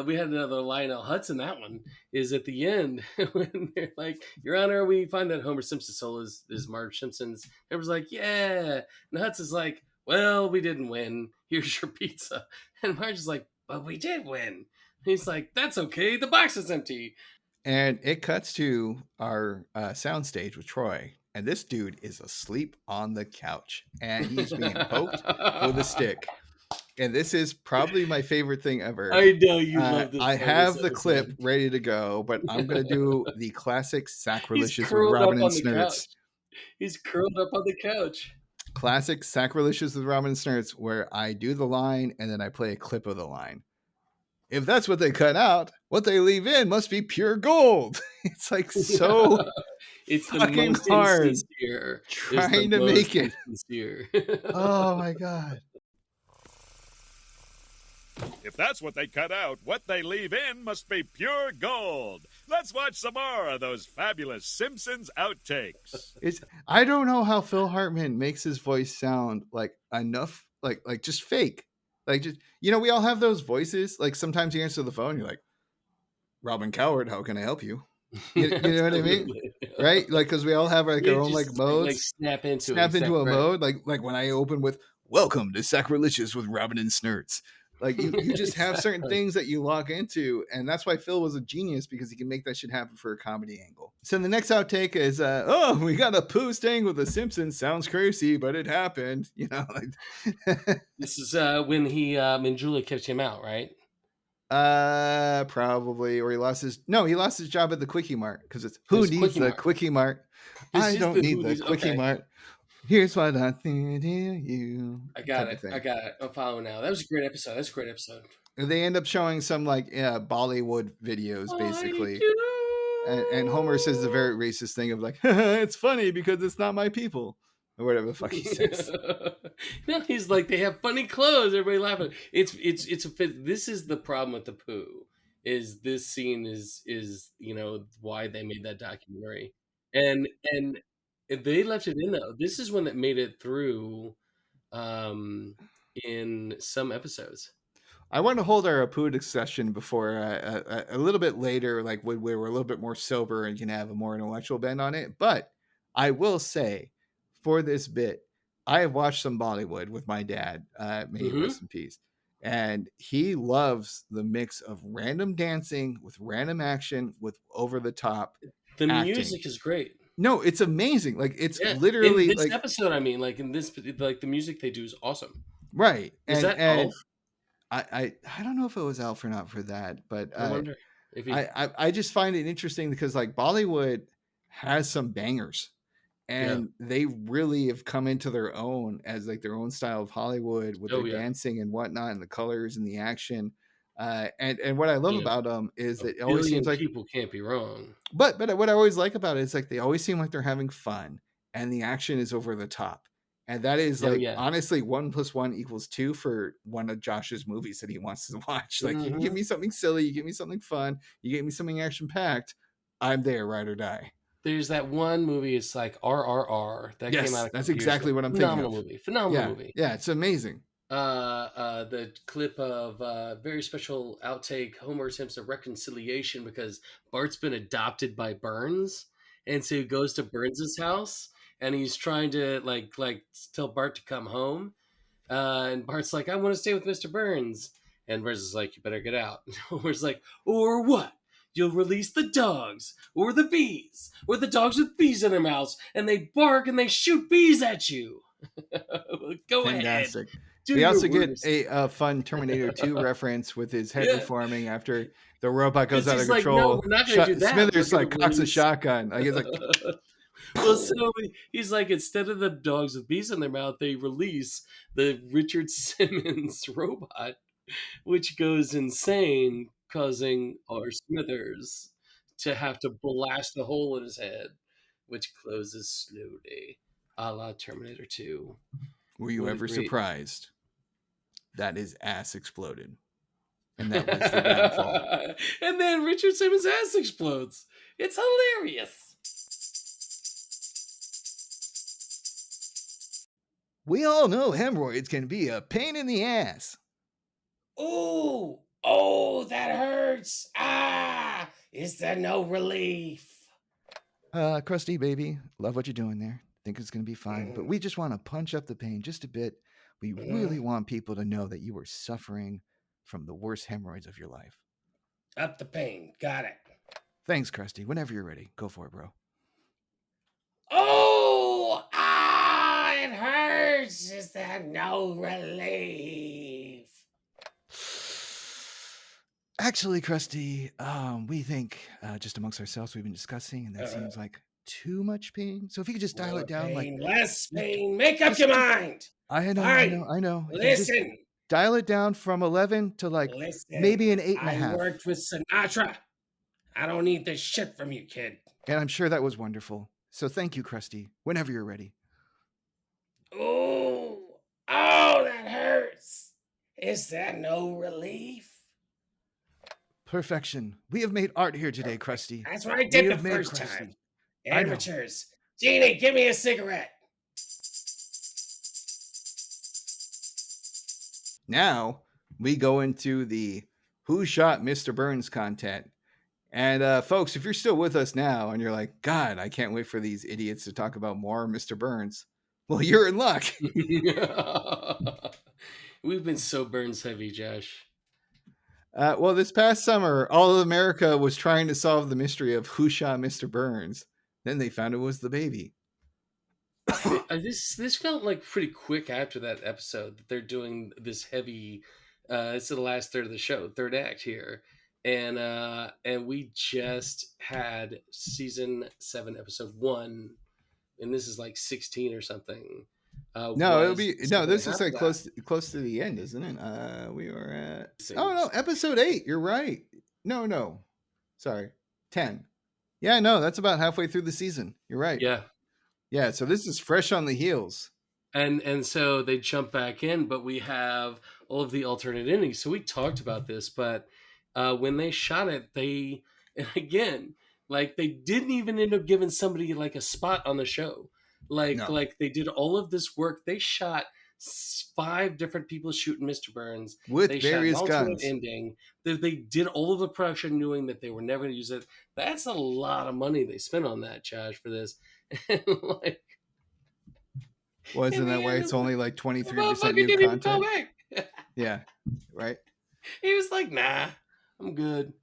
[SPEAKER 4] We had another Lionel Hutz in that one. Is at the end when they're like, Your Honor, we find that Homer Simpson's soul is Marge Simpson's. Everyone's like, yeah. And Hutz is like, well, we didn't win. Here's your pizza. And Marge is like, but we did win. And he's like, that's okay. The box is empty.
[SPEAKER 3] And it cuts to our soundstage with Troy. And this dude is asleep on the couch. And he's being poked with a stick. And this is probably my favorite thing ever.
[SPEAKER 4] I know you love this.
[SPEAKER 3] I have the clip ready to go, but I'm going to do the classic Sacrilicious with Robin and Snerts.
[SPEAKER 4] He's curled up on the couch.
[SPEAKER 3] Classic Sacrilicious with Robin and Snerts, where I do the line and then I play a clip of the line. If that's what they cut out, what they leave in must be pure gold. It's like so
[SPEAKER 4] it's the
[SPEAKER 3] fucking
[SPEAKER 4] most
[SPEAKER 3] hard
[SPEAKER 4] insincere.
[SPEAKER 3] Trying to make it.
[SPEAKER 4] Insincere.
[SPEAKER 3] Oh my God.
[SPEAKER 5] If that's what they cut out, what they leave in must be pure gold. Let's watch some more of those fabulous Simpsons outtakes.
[SPEAKER 3] I don't know how Phil Hartman makes his voice sound like enough, like just fake. Like just, we all have those voices. Like sometimes you answer the phone, you're like, Robin Coward, how can I help you? You know what I mean? Right? Like, because we all have like our own like modes.
[SPEAKER 4] Like snap into
[SPEAKER 3] a mode. Like when I open with, welcome to Sacrilicious with Robin and Snerts. Like you just have certain things that you log into, and that's why Phil was a genius, because he can make that shit happen for a comedy angle. So the next outtake is, we got a poo sting with the Simpsons. Sounds crazy, but it happened.
[SPEAKER 4] This is when he and Julia kicked him out, right?
[SPEAKER 3] Probably, or he lost his job at the Quickie Mart because it's who
[SPEAKER 4] It's
[SPEAKER 3] needs
[SPEAKER 4] Quickie
[SPEAKER 3] the
[SPEAKER 4] Mart.
[SPEAKER 3] Quickie Mart?
[SPEAKER 4] This
[SPEAKER 3] I
[SPEAKER 4] is
[SPEAKER 3] don't
[SPEAKER 4] the
[SPEAKER 3] need
[SPEAKER 4] who
[SPEAKER 3] the
[SPEAKER 4] needs.
[SPEAKER 3] Quickie
[SPEAKER 4] Okay,
[SPEAKER 3] Mart. Here's what I think to you.
[SPEAKER 4] I got
[SPEAKER 3] Type
[SPEAKER 4] it.
[SPEAKER 3] of thing.
[SPEAKER 4] I'm following now. That was a great episode. That's a great episode.
[SPEAKER 3] They end up showing some like Bollywood videos
[SPEAKER 4] I
[SPEAKER 3] basically, and Homer says the very
[SPEAKER 4] do.
[SPEAKER 3] racist thing of like, it's funny because it's not my people, or whatever the fuck he says.
[SPEAKER 4] No, he's like they have funny clothes. Everybody laughing. It's a fit. This is the problem with the poo. Is this scene is why they made that documentary, and they left it in though. This is one that made it through, um, in some episodes.
[SPEAKER 3] I want to hold our Apu discussion before a little bit later, like when we were a little bit more sober and can have a more intellectual bend on it. But I will say, for this bit, I have watched some Bollywood with my dad. May he
[SPEAKER 4] Hmm.
[SPEAKER 3] rest in peace. And he loves the mix of random dancing with random action with over the top
[SPEAKER 4] The
[SPEAKER 3] acting.
[SPEAKER 4] music is great.
[SPEAKER 3] No, it's amazing. Like it's
[SPEAKER 4] Yeah, in
[SPEAKER 3] literally
[SPEAKER 4] this
[SPEAKER 3] like
[SPEAKER 4] episode, I mean, like in this, like the music they do is awesome.
[SPEAKER 3] right.
[SPEAKER 4] Is
[SPEAKER 3] And
[SPEAKER 4] that Elf?
[SPEAKER 3] I don't know if it was Alf or not for that, but
[SPEAKER 4] I wonder if he.
[SPEAKER 3] I just find it interesting because like Bollywood has some bangers
[SPEAKER 4] Yeah.
[SPEAKER 3] and they really have come into their own as like their own style of Hollywood with their
[SPEAKER 4] Oh yeah.
[SPEAKER 3] dancing and whatnot and the colors and the action. And what I love
[SPEAKER 4] You know,
[SPEAKER 3] about them is
[SPEAKER 4] a
[SPEAKER 3] that it always seems
[SPEAKER 4] billion
[SPEAKER 3] like
[SPEAKER 4] people can't be wrong.
[SPEAKER 3] but what I always like about it is like they always seem like they're having fun and the action is over the top. And that is
[SPEAKER 4] Oh
[SPEAKER 3] like
[SPEAKER 4] yeah.
[SPEAKER 3] honestly 1+1=2 for one of Josh's movies that he wants to watch. Like you give
[SPEAKER 4] Mhm.
[SPEAKER 3] me something silly, you give me something fun, you give me something action packed, I'm there, ride or die.
[SPEAKER 4] There's that one movie. It's like RRR that came out
[SPEAKER 3] Yes,
[SPEAKER 4] a
[SPEAKER 3] that's
[SPEAKER 4] couple years ago.
[SPEAKER 3] exactly what I'm thinking
[SPEAKER 4] Phenomenal
[SPEAKER 3] of.
[SPEAKER 4] movie. Phenomenal
[SPEAKER 3] Yeah,
[SPEAKER 4] movie.
[SPEAKER 3] yeah, it's amazing.
[SPEAKER 4] The clip of very special outtake. Homer attempts a reconciliation because Bart's been adopted by Burns, and so he goes to Burns's house, and he's trying to like tell Bart to come home, and Bart's like, "I want to stay with Mr. Burns," and Burns is like, "You better get out." And Homer's like, "Or what? You'll release the dogs, or the bees, or the dogs with bees in their mouths, and they bark and they shoot bees at you." Go ahead.
[SPEAKER 3] Fantastic.
[SPEAKER 4] Do
[SPEAKER 3] We
[SPEAKER 4] your
[SPEAKER 3] also get
[SPEAKER 4] worst.
[SPEAKER 3] a fun Terminator 2 reference with his head
[SPEAKER 4] Yeah,
[SPEAKER 3] reforming after the robot goes
[SPEAKER 4] because
[SPEAKER 3] out of
[SPEAKER 4] he's like, no,
[SPEAKER 3] control.
[SPEAKER 4] we're not going to do that. We're
[SPEAKER 3] Smithers
[SPEAKER 4] going
[SPEAKER 3] like
[SPEAKER 4] to
[SPEAKER 3] cocks a
[SPEAKER 4] release.
[SPEAKER 3] shotgun. Like it's like
[SPEAKER 4] Well, so he's like, instead of the dogs with bees in their mouth, they release the Richard Simmons robot, which goes insane, causing our Smithers to have to blast the hole in his head, which closes slowly, a la Terminator 2.
[SPEAKER 3] were you
[SPEAKER 4] What a
[SPEAKER 3] ever
[SPEAKER 4] great.
[SPEAKER 3] surprised that his ass exploded? And that was the downfall.
[SPEAKER 4] And then Richard Simmons' ass explodes. It's hilarious.
[SPEAKER 3] We all know hemorrhoids can be a pain in the ass.
[SPEAKER 4] Ooh, oh, that hurts. Ah, is there no relief?
[SPEAKER 3] Krusty baby, love what you're doing there. Think it's gonna be fine, but we just want to punch up the pain just a bit. We really want people to know that you are suffering from the worst hemorrhoids of your life.
[SPEAKER 4] Up the pain. Got it.
[SPEAKER 3] Thanks, Krusty. Whenever you're ready, go for it, bro.
[SPEAKER 4] Oh, ah, it hurts. Is there no relief?
[SPEAKER 3] Actually, Krusty, we think just amongst ourselves we've been discussing, and that seems like too much pain. So if you could just dial
[SPEAKER 4] More
[SPEAKER 3] it down,
[SPEAKER 4] pain,
[SPEAKER 3] like
[SPEAKER 4] less pain. Make up your mind.
[SPEAKER 3] I know,
[SPEAKER 4] Fine.
[SPEAKER 3] I know. If you just
[SPEAKER 4] Listen.
[SPEAKER 3] dial it down from 11 to like maybe an 8.5.
[SPEAKER 4] I worked with Sinatra. I don't need this shit from you, kid.
[SPEAKER 3] And I'm sure that was wonderful. So thank you, Krusty. Whenever you're ready.
[SPEAKER 4] Ooh, oh, that hurts. Is there no relief?
[SPEAKER 3] Perfection. We have made art here today, Krusty.
[SPEAKER 4] That's what I
[SPEAKER 3] We
[SPEAKER 4] did the
[SPEAKER 3] have made
[SPEAKER 4] first
[SPEAKER 3] Krusty.
[SPEAKER 4] time.
[SPEAKER 3] I know.
[SPEAKER 4] Amateurs. Jeannie, give me a cigarette.
[SPEAKER 3] Now we go into the Who Shot Mr. Burns content. And folks, if you're still with us now and you're like, God, I can't wait for these idiots to talk about more Mr. Burns. Well, you're in luck.
[SPEAKER 4] We've been so Burns heavy, Josh.
[SPEAKER 3] Well, this past summer, all of America was trying to solve the mystery of who shot Mr. Burns. Then they found it was the baby.
[SPEAKER 4] This felt like pretty quick after that episode that they're doing this heavy It's the last third of the show, third act here, and we just had season 7, episode 1, and this is like 16 or something.
[SPEAKER 3] No, it'll be
[SPEAKER 4] Was
[SPEAKER 3] no.
[SPEAKER 4] second
[SPEAKER 3] This
[SPEAKER 4] half
[SPEAKER 3] is
[SPEAKER 4] of
[SPEAKER 3] like
[SPEAKER 4] that.
[SPEAKER 3] close to the end, isn't it? We were at
[SPEAKER 4] Things.
[SPEAKER 3] episode 8. You're right. No, sorry, 10. Yeah, no, that's about halfway through the season. You're right. Yeah. So this is fresh on the heels.
[SPEAKER 4] And so they jump back in, but we have all of the alternate endings. So we talked about this, but when they shot it, and again, like they didn't even end up giving somebody like a spot on the show. Like they did all of this work. They shot 5 different people shooting Mr. Burns
[SPEAKER 3] with
[SPEAKER 4] they
[SPEAKER 3] various
[SPEAKER 4] shot an alternate
[SPEAKER 3] guns.
[SPEAKER 4] ending. They did all of the production, knowing that they were never going to use it. That's a lot of money they spent on that, Josh, for this. And like.
[SPEAKER 3] Well, isn't that why it's only like 23% new content? Yeah, right.
[SPEAKER 4] He was like, "Nah, I'm good."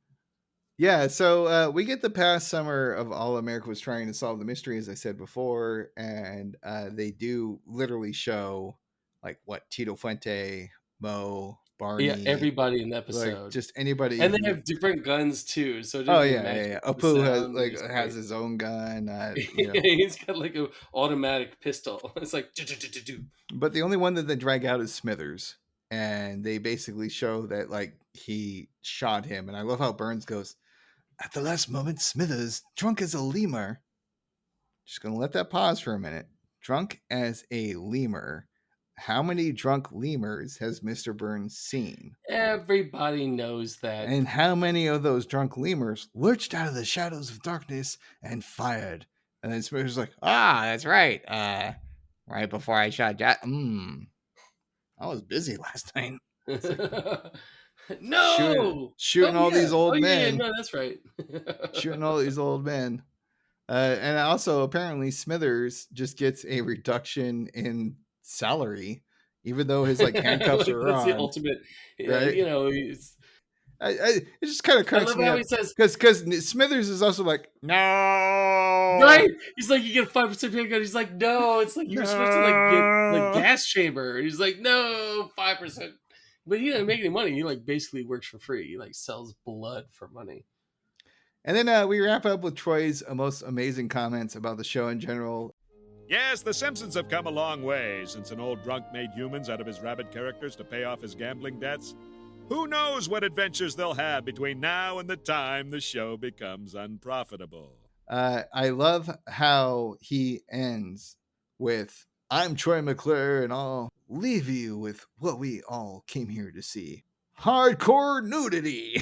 [SPEAKER 3] Yeah, so we get the past summer of All America Was Trying to Solve the Mystery, as I said before, and they do literally show like what Tito Fuente, Mo, Barney,
[SPEAKER 4] everybody in the episode,
[SPEAKER 3] like just anybody,
[SPEAKER 4] and they have different guns too. So
[SPEAKER 3] yeah. Apu has his own gun.
[SPEAKER 4] He's got like an automatic pistol. It's like,
[SPEAKER 3] but the only one that they drag out is Smithers, and they basically show that like he shot him. And I love how Burns goes, "At the last moment, Smithers, drunk as a lemur." Just gonna let that pause for a minute. Drunk as a lemur. How many drunk lemurs has Mr. Burns seen?
[SPEAKER 4] Everybody knows that.
[SPEAKER 3] And how many of those drunk lemurs lurched out of the shadows of darkness and fired? And then Smithers like, that's right. Right before I shot Jack. I was busy last night.
[SPEAKER 4] No,
[SPEAKER 3] shooting all these old men.
[SPEAKER 4] Yeah, no, that's right.
[SPEAKER 3] Shooting all these old men. And also, apparently, Smithers just gets a reduction in salary, even though his like handcuffs are on.
[SPEAKER 4] That's the ultimate,
[SPEAKER 3] right? It just kind of cracks me up.
[SPEAKER 4] He says,
[SPEAKER 3] because Smithers is also like, no,
[SPEAKER 4] right? He's like, you get 5% pay cut. He's like, no, it's like you're supposed to like get like gas chamber. He's like, no, 5%. But he doesn't make any money. He like basically works for free. He like sells blood for money.
[SPEAKER 3] And then we wrap up with Troy's most amazing comments about the show in general.
[SPEAKER 5] Yes, the Simpsons have come a long way since an old drunk made humans out of his rabbit characters to pay off his gambling debts. Who knows what adventures they'll have between now and the time the show becomes unprofitable.
[SPEAKER 3] I love how he ends with, "I'm Troy McClure, and I'll leave you with what we all came here to see. Hardcore nudity."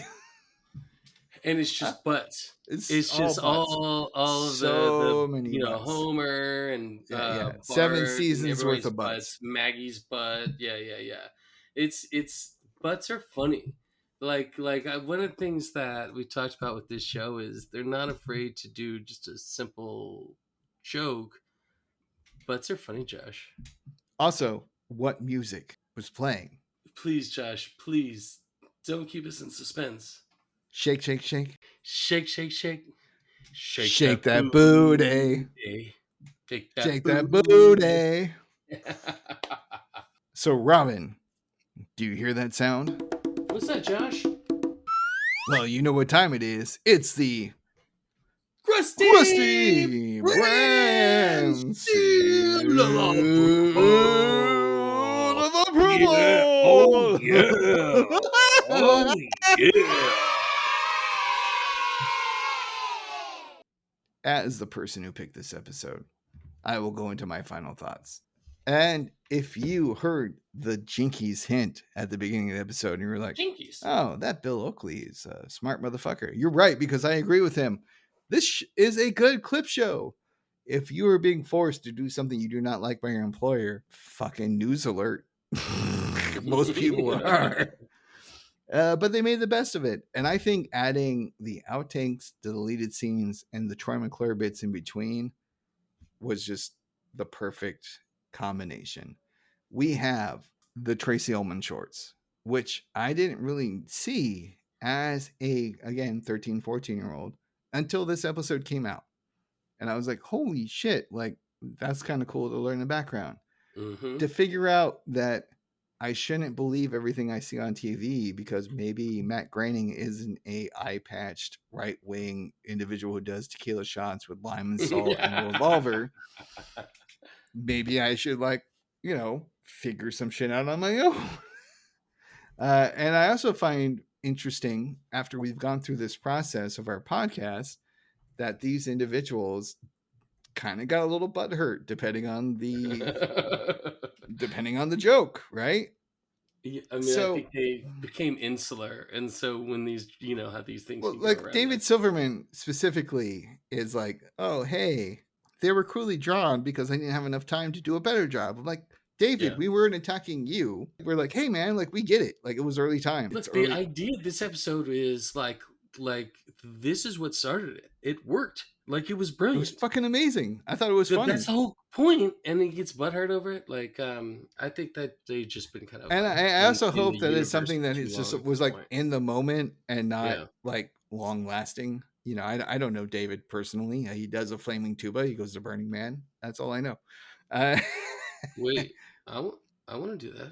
[SPEAKER 4] And it's just butts. It's just all of
[SPEAKER 3] so
[SPEAKER 4] the
[SPEAKER 3] many butts.
[SPEAKER 4] Homer and
[SPEAKER 3] 7 seasons worth of butts.
[SPEAKER 4] Maggie's butt. Yeah. It's butts are funny. Like one of the things that we talked about with this show is they're not afraid to do just a simple joke. Butts are funny, Josh.
[SPEAKER 3] Also, what music was playing?
[SPEAKER 4] Please, Josh, please don't keep us in suspense.
[SPEAKER 3] Shake, shake, shake.
[SPEAKER 4] Shake, shake, shake.
[SPEAKER 3] Shake that booty. Shake that booty. So, Robin, do you hear that sound?
[SPEAKER 4] What's that, Josh?
[SPEAKER 3] Well, you know what time it is. It's the
[SPEAKER 4] Krusty
[SPEAKER 3] Brand Seal of Approval.
[SPEAKER 2] Oh, yeah. Oh, yeah.
[SPEAKER 3] As the person who picked this episode, I will go into my final thoughts. And if you heard the Jinkies hint at the beginning of the episode and you were like,
[SPEAKER 4] Jinkies.
[SPEAKER 3] "Oh, that Bill Oakley is a smart motherfucker," you're right, because I agree with him. This is a good clip show. If you are being forced to do something you do not like by your employer, fucking news alert. Most people are. But they made the best of it. And I think adding the outtakes, the deleted scenes, and the Troy McClure bits in between was just the perfect combination. We have the Tracy Ullman shorts, which I didn't really see as a, again, 13, 14-year-old until this episode came out. And I was like, holy shit, like, that's kind of cool to learn the background.
[SPEAKER 4] Mm-hmm.
[SPEAKER 3] To figure out that I shouldn't believe everything I see on TV because maybe Matt Groening isn't a eye-patched right-wing individual who does tequila shots with lime and salt and a revolver. Maybe I should figure some shit out on my own. And I also find interesting after we've gone through this process of our podcast that these individuals kind of got a little butthurt depending on the joke, right?
[SPEAKER 4] Yeah, I mean, I
[SPEAKER 3] So,
[SPEAKER 4] think they became insular, and so when these, how these things
[SPEAKER 3] well,
[SPEAKER 4] can go
[SPEAKER 3] like
[SPEAKER 4] around,
[SPEAKER 3] David Silverman specifically is like, oh, hey, they were cruelly drawn because I didn't have enough time to do a better job. I'm like, David,
[SPEAKER 4] yeah.
[SPEAKER 3] we weren't attacking you. We're like, hey, man, like, we get it. Like, it was early time. It's
[SPEAKER 4] Look, the
[SPEAKER 3] early.
[SPEAKER 4] idea of this episode is like this is what started it. It worked. Like it was
[SPEAKER 3] It
[SPEAKER 4] brilliant.
[SPEAKER 3] was fucking amazing. I thought it was funny.
[SPEAKER 4] That's the whole point, and he gets butthurt over it. Like, I think that they've just been kind of.
[SPEAKER 3] And I also
[SPEAKER 4] in
[SPEAKER 3] hope
[SPEAKER 4] the
[SPEAKER 3] that it's
[SPEAKER 4] universe
[SPEAKER 3] something
[SPEAKER 4] for
[SPEAKER 3] that
[SPEAKER 4] too
[SPEAKER 3] is
[SPEAKER 4] long
[SPEAKER 3] just
[SPEAKER 4] at
[SPEAKER 3] was
[SPEAKER 4] this
[SPEAKER 3] like
[SPEAKER 4] point.
[SPEAKER 3] in the moment and not
[SPEAKER 4] Yeah.
[SPEAKER 3] like long lasting. I don't know David personally. He does a flaming tuba. He goes to Burning Man. That's all I know.
[SPEAKER 4] Wait, I want to do that.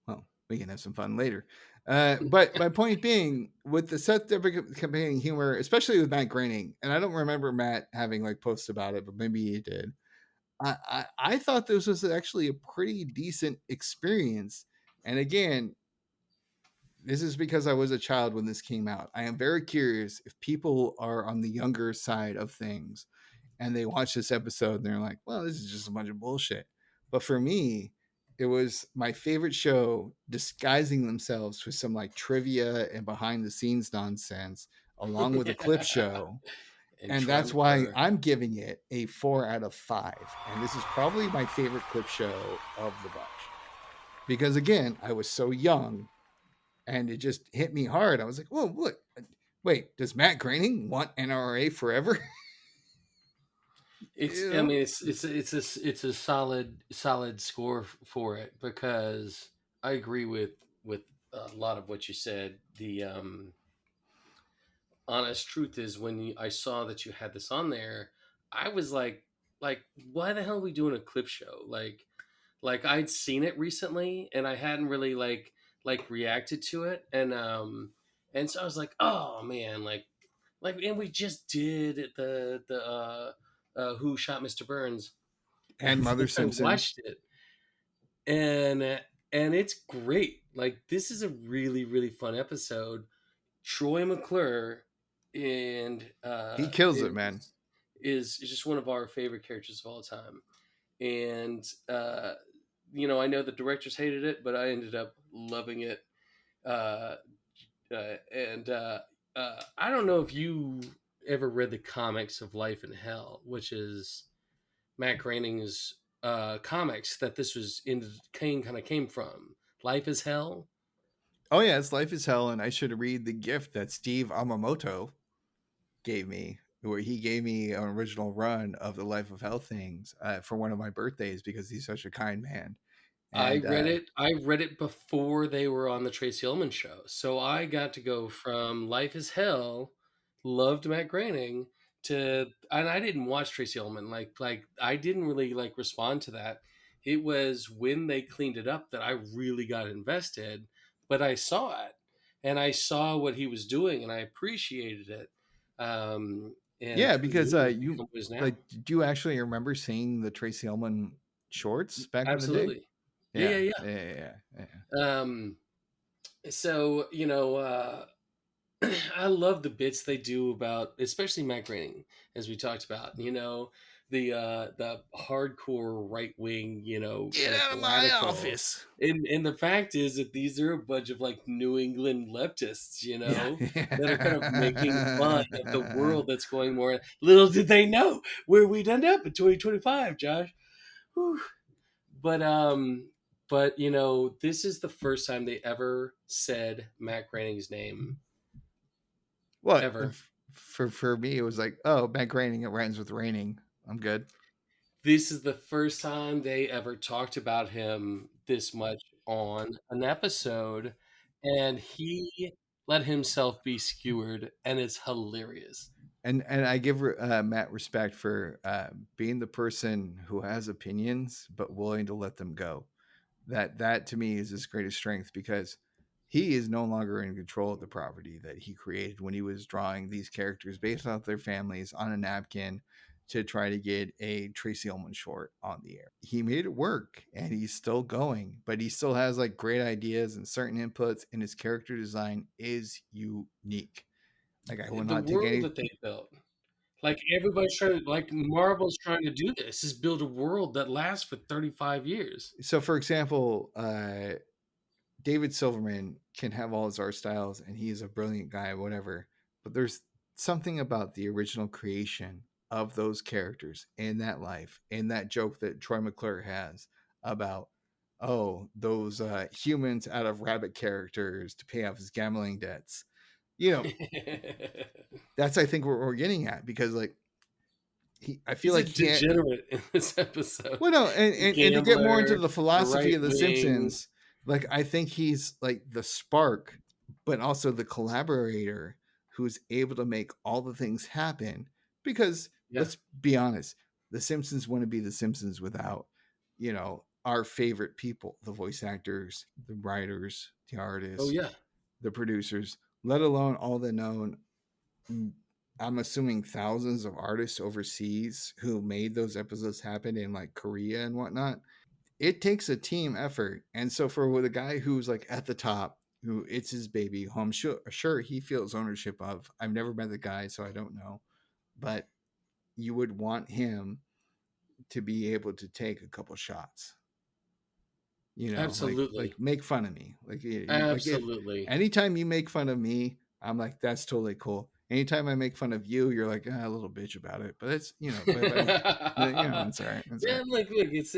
[SPEAKER 3] Well, we can have some fun later. But my point being, with the Seth campaigning humor, especially with Matt Groening, and I don't remember Matt having like posts about it, but maybe he did. I thought this was actually a pretty decent experience. And again, this is because I was a child when this came out. I am very curious if people are on the younger side of things and they watch this episode and they're like, well, this is just a bunch of bullshit. But for me, it was my favorite show disguising themselves with some like trivia and behind the scenes nonsense along with a clip show. And
[SPEAKER 4] Troy
[SPEAKER 3] that's why
[SPEAKER 4] McClure.
[SPEAKER 3] I'm giving it a 4 out of 5. And this is probably my favorite clip show of the bunch. Because again, I was so young and it just hit me hard. I was like, whoa, what? Wait, does Matt Groening want NRA forever?
[SPEAKER 4] It's.
[SPEAKER 3] You
[SPEAKER 4] I
[SPEAKER 3] know?
[SPEAKER 4] mean, it's a solid score for it because I agree with a lot of what you said. The honest truth is, when I saw that you had this on there, I was like, why the hell are we doing a clip show? Like I'd seen it recently and I hadn't really like reacted to it, and so I was like, oh man, and we just did the Who Shot Mr. Burns,
[SPEAKER 3] And Mother
[SPEAKER 4] I
[SPEAKER 3] Simpson.
[SPEAKER 4] watched it, and it's great. Like this is a really really fun episode. Troy McClure and
[SPEAKER 3] He kills it, man.
[SPEAKER 4] Is just one of our favorite characters of all time, and I know the directors hated it, but I ended up loving it. And I don't know if you ever read the comics of Life in Hell, which is Matt Groening's comics that this was came from. Life is Hell.
[SPEAKER 3] Oh yeah, it's Life is Hell, and I should read the gift that Steve Amamoto gave me, where he gave me an original run of the Life of Hell things for one of my birthdays because he's such a kind man. And
[SPEAKER 4] I read it before they were on the Tracy Ullman show, so I got to go from Life is Hell, loved Matt Groening, and I didn't watch Tracy Ullman. Like I didn't really like respond to that. It was when they cleaned it up that I really got invested. But I saw it, and I saw what he was doing, and I appreciated it. And
[SPEAKER 3] yeah,
[SPEAKER 4] who
[SPEAKER 3] because
[SPEAKER 4] knew
[SPEAKER 3] you
[SPEAKER 4] who was now?
[SPEAKER 3] like, do you actually remember seeing the Tracy Ullman shorts back in the day?
[SPEAKER 4] Absolutely. Yeah.
[SPEAKER 3] Yeah.
[SPEAKER 4] So I love the bits they do about, especially Matt Groening, as we talked about. The hardcore right wing,
[SPEAKER 3] Get
[SPEAKER 4] kind
[SPEAKER 3] out
[SPEAKER 4] of
[SPEAKER 3] of my
[SPEAKER 4] radical.
[SPEAKER 3] office.
[SPEAKER 4] And the fact is that these are a bunch of like New England leftists, that are kind of making fun of the world that's going more. Little did they know where we'd end up in 2025, Josh. Whew. But this is the first time they ever said Matt Groening's name.
[SPEAKER 3] What?
[SPEAKER 4] Ever.
[SPEAKER 3] For me, it was like, oh, Matt Groening, it rhymes with raining. I'm good.
[SPEAKER 4] This is the first time they ever talked about him this much on an episode, and he let himself be skewered, and it's hilarious.
[SPEAKER 3] And I give Matt respect for being the person who has opinions but willing to let them go. That to me is his greatest strength, because he is no longer in control of the property that he created when he was drawing these characters based off their families on a napkin to try to get a Tracy Ullman short on the air. He made it work, and he's still going, but he still has like great ideas and certain inputs, and his character design is unique. Like, I will
[SPEAKER 4] The
[SPEAKER 3] not take
[SPEAKER 4] world
[SPEAKER 3] any.
[SPEAKER 4] that they built. Like everybody's trying to, like Marvel's trying to do this, is build a world that lasts for 35 years.
[SPEAKER 3] So, for example, David Silverman can have all his art styles, and he's a brilliant guy, whatever. But there's something about the original creation of those characters in that life, in that joke that Troy McClure has about, oh, those humans out of rabbit characters to pay off his gambling debts. You know, that's, I think, what we're getting at, because like I feel
[SPEAKER 4] He's
[SPEAKER 3] like
[SPEAKER 4] a
[SPEAKER 3] he can't.
[SPEAKER 4] degenerate in this episode.
[SPEAKER 3] Well, no, and to get more into
[SPEAKER 4] Gambler,
[SPEAKER 3] the philosophy
[SPEAKER 4] right
[SPEAKER 3] of The
[SPEAKER 4] wing.
[SPEAKER 3] Simpsons, like I think he's like the spark, but also the collaborator who's able to make all the things happen. Because
[SPEAKER 4] Yeah.
[SPEAKER 3] let's be honest, The Simpsons wouldn't be The Simpsons without, our favorite people, the voice actors, the writers, the artists,
[SPEAKER 4] Oh yeah.
[SPEAKER 3] the producers, let alone all the known, I'm assuming, thousands of artists overseas who made those episodes happen in like Korea and whatnot. It takes a team effort. And so for the guy who's like at the top, who it's his baby, who I'm sure he feels ownership of. I've never met the guy, so I don't know. But you would want him to be able to take a couple shots.
[SPEAKER 4] Absolutely.
[SPEAKER 3] Like make fun of me. Like
[SPEAKER 4] Absolutely.
[SPEAKER 3] anytime you make fun of me, I'm like, that's totally cool. Anytime I make fun of you, you're like, a little bitch about it. But it's, but it's all right. It's all
[SPEAKER 4] Yeah,
[SPEAKER 3] right.
[SPEAKER 4] like look, it's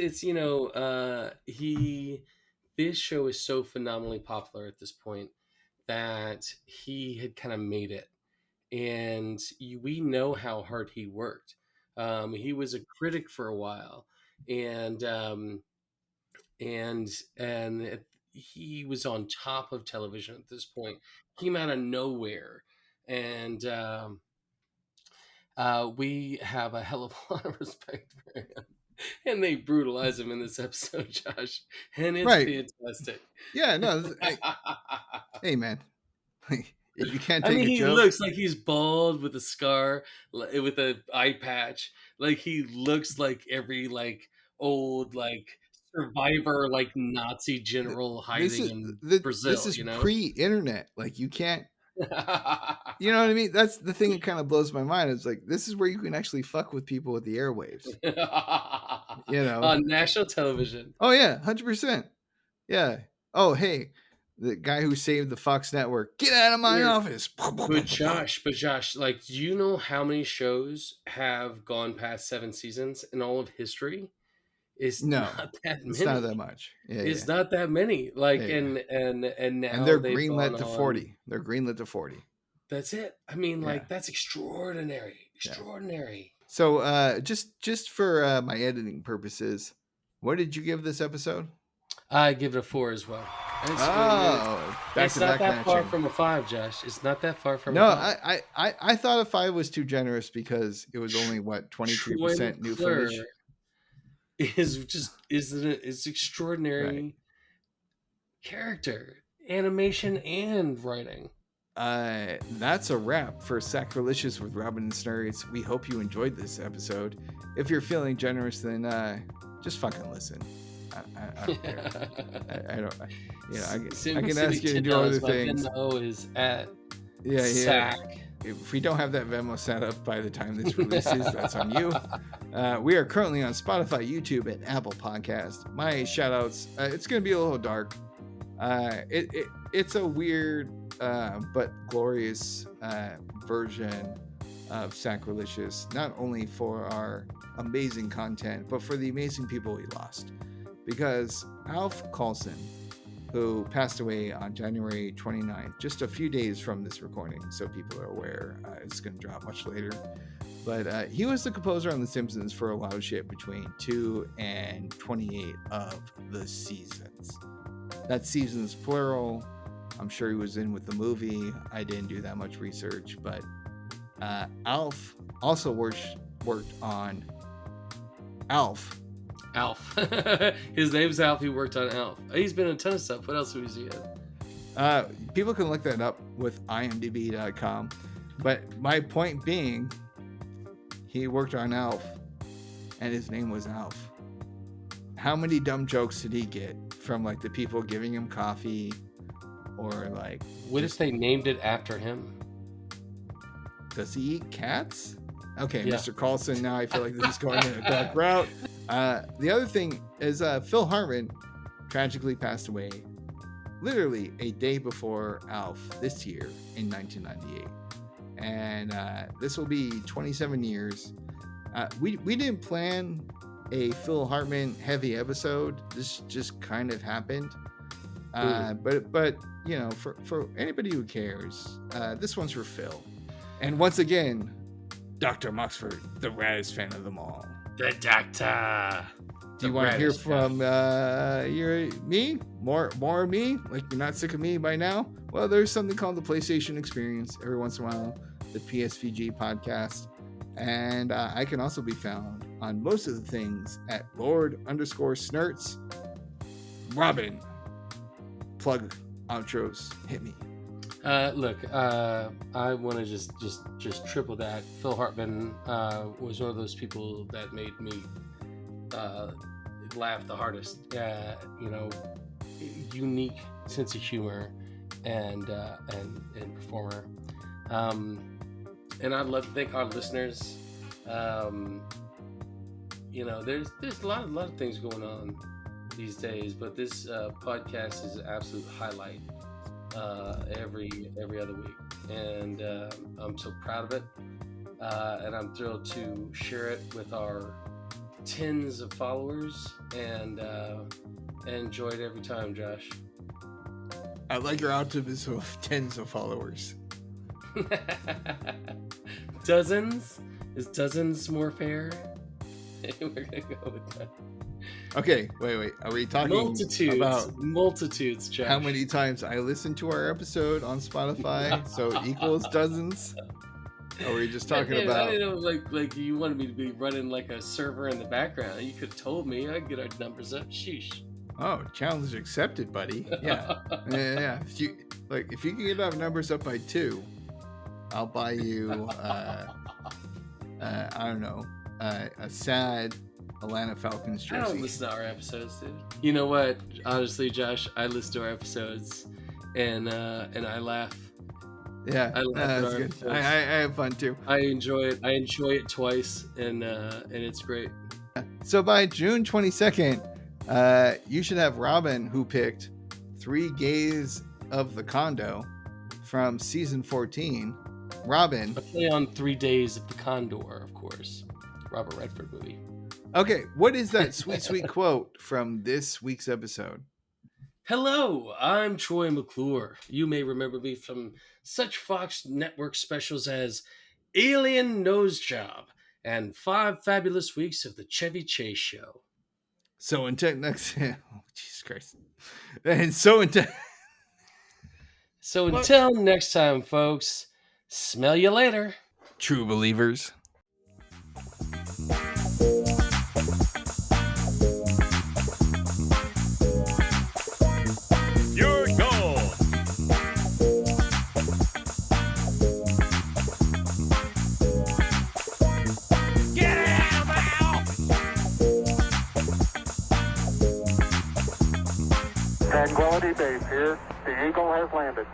[SPEAKER 4] this show is so phenomenally popular at this point that he had kind of made it, and we know how hard he worked. He was a critic for a while, and he was on top of television at this point. Came out of nowhere, and we have a hell of a lot of respect for him. And they brutalize him in this episode, Josh, and it's
[SPEAKER 3] Right.
[SPEAKER 4] fantastic.
[SPEAKER 3] Yeah, no. Hey, man. If you can't
[SPEAKER 4] I
[SPEAKER 3] take
[SPEAKER 4] mean,
[SPEAKER 3] a
[SPEAKER 4] he
[SPEAKER 3] joke,
[SPEAKER 4] looks like he's bald with a scar, with an eye patch. Like he looks like every like old like survivor, like Nazi general
[SPEAKER 3] this
[SPEAKER 4] hiding
[SPEAKER 3] is
[SPEAKER 4] in
[SPEAKER 3] this
[SPEAKER 4] Brazil.
[SPEAKER 3] is pre-internet. Like you can't. You know what I mean? That's the thing that kind of blows my mind. It's like, this is where you can actually fuck with people with the airwaves.
[SPEAKER 4] On national television.
[SPEAKER 3] Oh yeah, 100%. Yeah. Oh hey, the guy who saved the Fox network, get out of my office.
[SPEAKER 4] But Josh, like, do you know how many shows have gone past 7 seasons in all of history? It's not that many.
[SPEAKER 3] It's not that much. Yeah,
[SPEAKER 4] it's not that many. Like, and now
[SPEAKER 3] and they're
[SPEAKER 4] they've
[SPEAKER 3] greenlit to
[SPEAKER 4] gone
[SPEAKER 3] 40. They're greenlit to 40.
[SPEAKER 4] That's it. I mean, like, that's extraordinary. Extraordinary.
[SPEAKER 3] Yeah. So, just for my editing purposes, what did you give this episode?
[SPEAKER 4] I give it a 4 as well. It's not that far from a 5, Josh. It's not that far from a 5.
[SPEAKER 3] I thought a 5 was too generous because it was only 23% new footage.
[SPEAKER 4] Is extraordinary character, animation, and writing.
[SPEAKER 3] That's a wrap for Sacrilicious with Robin and Snerts. We hope you enjoyed this episode. If you're feeling generous, then just fucking listen. I don't care. I don't. I can ask you to do other things.
[SPEAKER 4] Venmo is at
[SPEAKER 3] Sac. If we don't have that Venmo set up by the time this releases, that's on you. We are currently on Spotify, YouTube, and Apple Podcasts. My shout outs, it's going to be a little dark. It's a weird but glorious version of Sacrilicious, not only for our amazing content, but for the amazing people we lost. Because Alf Carlson, who passed away on January 29th, just a few days from this recording, so people are aware, it's going to drop much later. But he was the composer on The Simpsons for a lot of shit between 2 and 28 of the seasons. That's seasons plural. I'm sure he was in with the movie. I didn't do that much research, but Alf also worked on Alf,
[SPEAKER 4] Alf. His name's Alf. He worked on Alf. He's been in a ton of stuff. What else was he in?
[SPEAKER 3] People can look that up with imdb.com. But my point being, he worked on Alf, and his name was Alf. How many dumb jokes did he get from like the people giving him coffee, or like?
[SPEAKER 4] What if they named it after him?
[SPEAKER 3] Does he eat cats? Okay,
[SPEAKER 4] Yeah.
[SPEAKER 3] Mr. Carlson. Now I feel like this is going in a dark route. The other thing is Phil Hartman tragically passed away literally a day before Alf this year in 1998. And this will be 27 years. We didn't plan a Phil Hartman heavy episode. This just kind of happened. But you know, for anybody who cares, this one's for Phil. And once again, Dr. Moxford, the raddest fan of them all.
[SPEAKER 4] The Doctor.
[SPEAKER 3] Do you want to hear from me? More of me? Like you're not sick of me by now? Well, there's something called the PlayStation Experience every once in a while, the PSVG podcast. And I can also be found on most of the things at Lord_Snerts. Robin, plug outros, hit me.
[SPEAKER 4] Look, I want to just triple that. Phil Hartman was one of those people that made me laugh the hardest. You know, unique sense of humor and performer. And I'd love to thank our listeners. You know, there's a lot of things going on these days, but this podcast is an absolute highlight. Every other week, and I'm so proud of it, and I'm thrilled to share it with our tens of followers, and enjoy it every time. Josh,
[SPEAKER 3] I like your optimism of tens of followers.
[SPEAKER 4] Dozens? Is dozens more fair? We're gonna go with that.
[SPEAKER 3] Okay, wait. Are we talking about
[SPEAKER 4] multitudes, Josh?
[SPEAKER 3] how many times I listened to our episode on Spotify? So it equals dozens? Or are we just talking about?
[SPEAKER 4] I don't know, like you wanted me to be running like a server in the background. You could have told me. I'd get our numbers up. Sheesh.
[SPEAKER 3] Oh, challenge accepted, buddy. Yeah. Yeah. If you can get our numbers up by 2, I'll buy you I don't know, a sad Atlanta Falcons jersey.
[SPEAKER 4] I don't listen to our episodes, dude. You know what? Honestly, Josh, I listen to our episodes and I laugh.
[SPEAKER 3] Yeah,
[SPEAKER 4] I laugh at our
[SPEAKER 3] good.
[SPEAKER 4] episodes.
[SPEAKER 3] I have fun too.
[SPEAKER 4] I enjoy it. I enjoy it twice, and it's great.
[SPEAKER 3] So by June 22nd, you should have Robin, who picked 3 Gays of the Condo from season 14. Robin.
[SPEAKER 4] I play on 3 Days of the Condor, of course. Robert Redford movie.
[SPEAKER 3] Okay, what is that sweet quote from this week's episode?
[SPEAKER 4] Hello, I'm Troy McClure. You may remember me from such Fox Network specials as Alien Nose Job and 5 Fabulous Weeks of the Chevy Chase Show.
[SPEAKER 3] So until next, oh, Jesus Christ, and so until
[SPEAKER 4] next time, folks. Smell you later,
[SPEAKER 3] true believers.
[SPEAKER 5] Your goal. Get out of now!
[SPEAKER 1] Tranquility Base here. The Eagle has landed.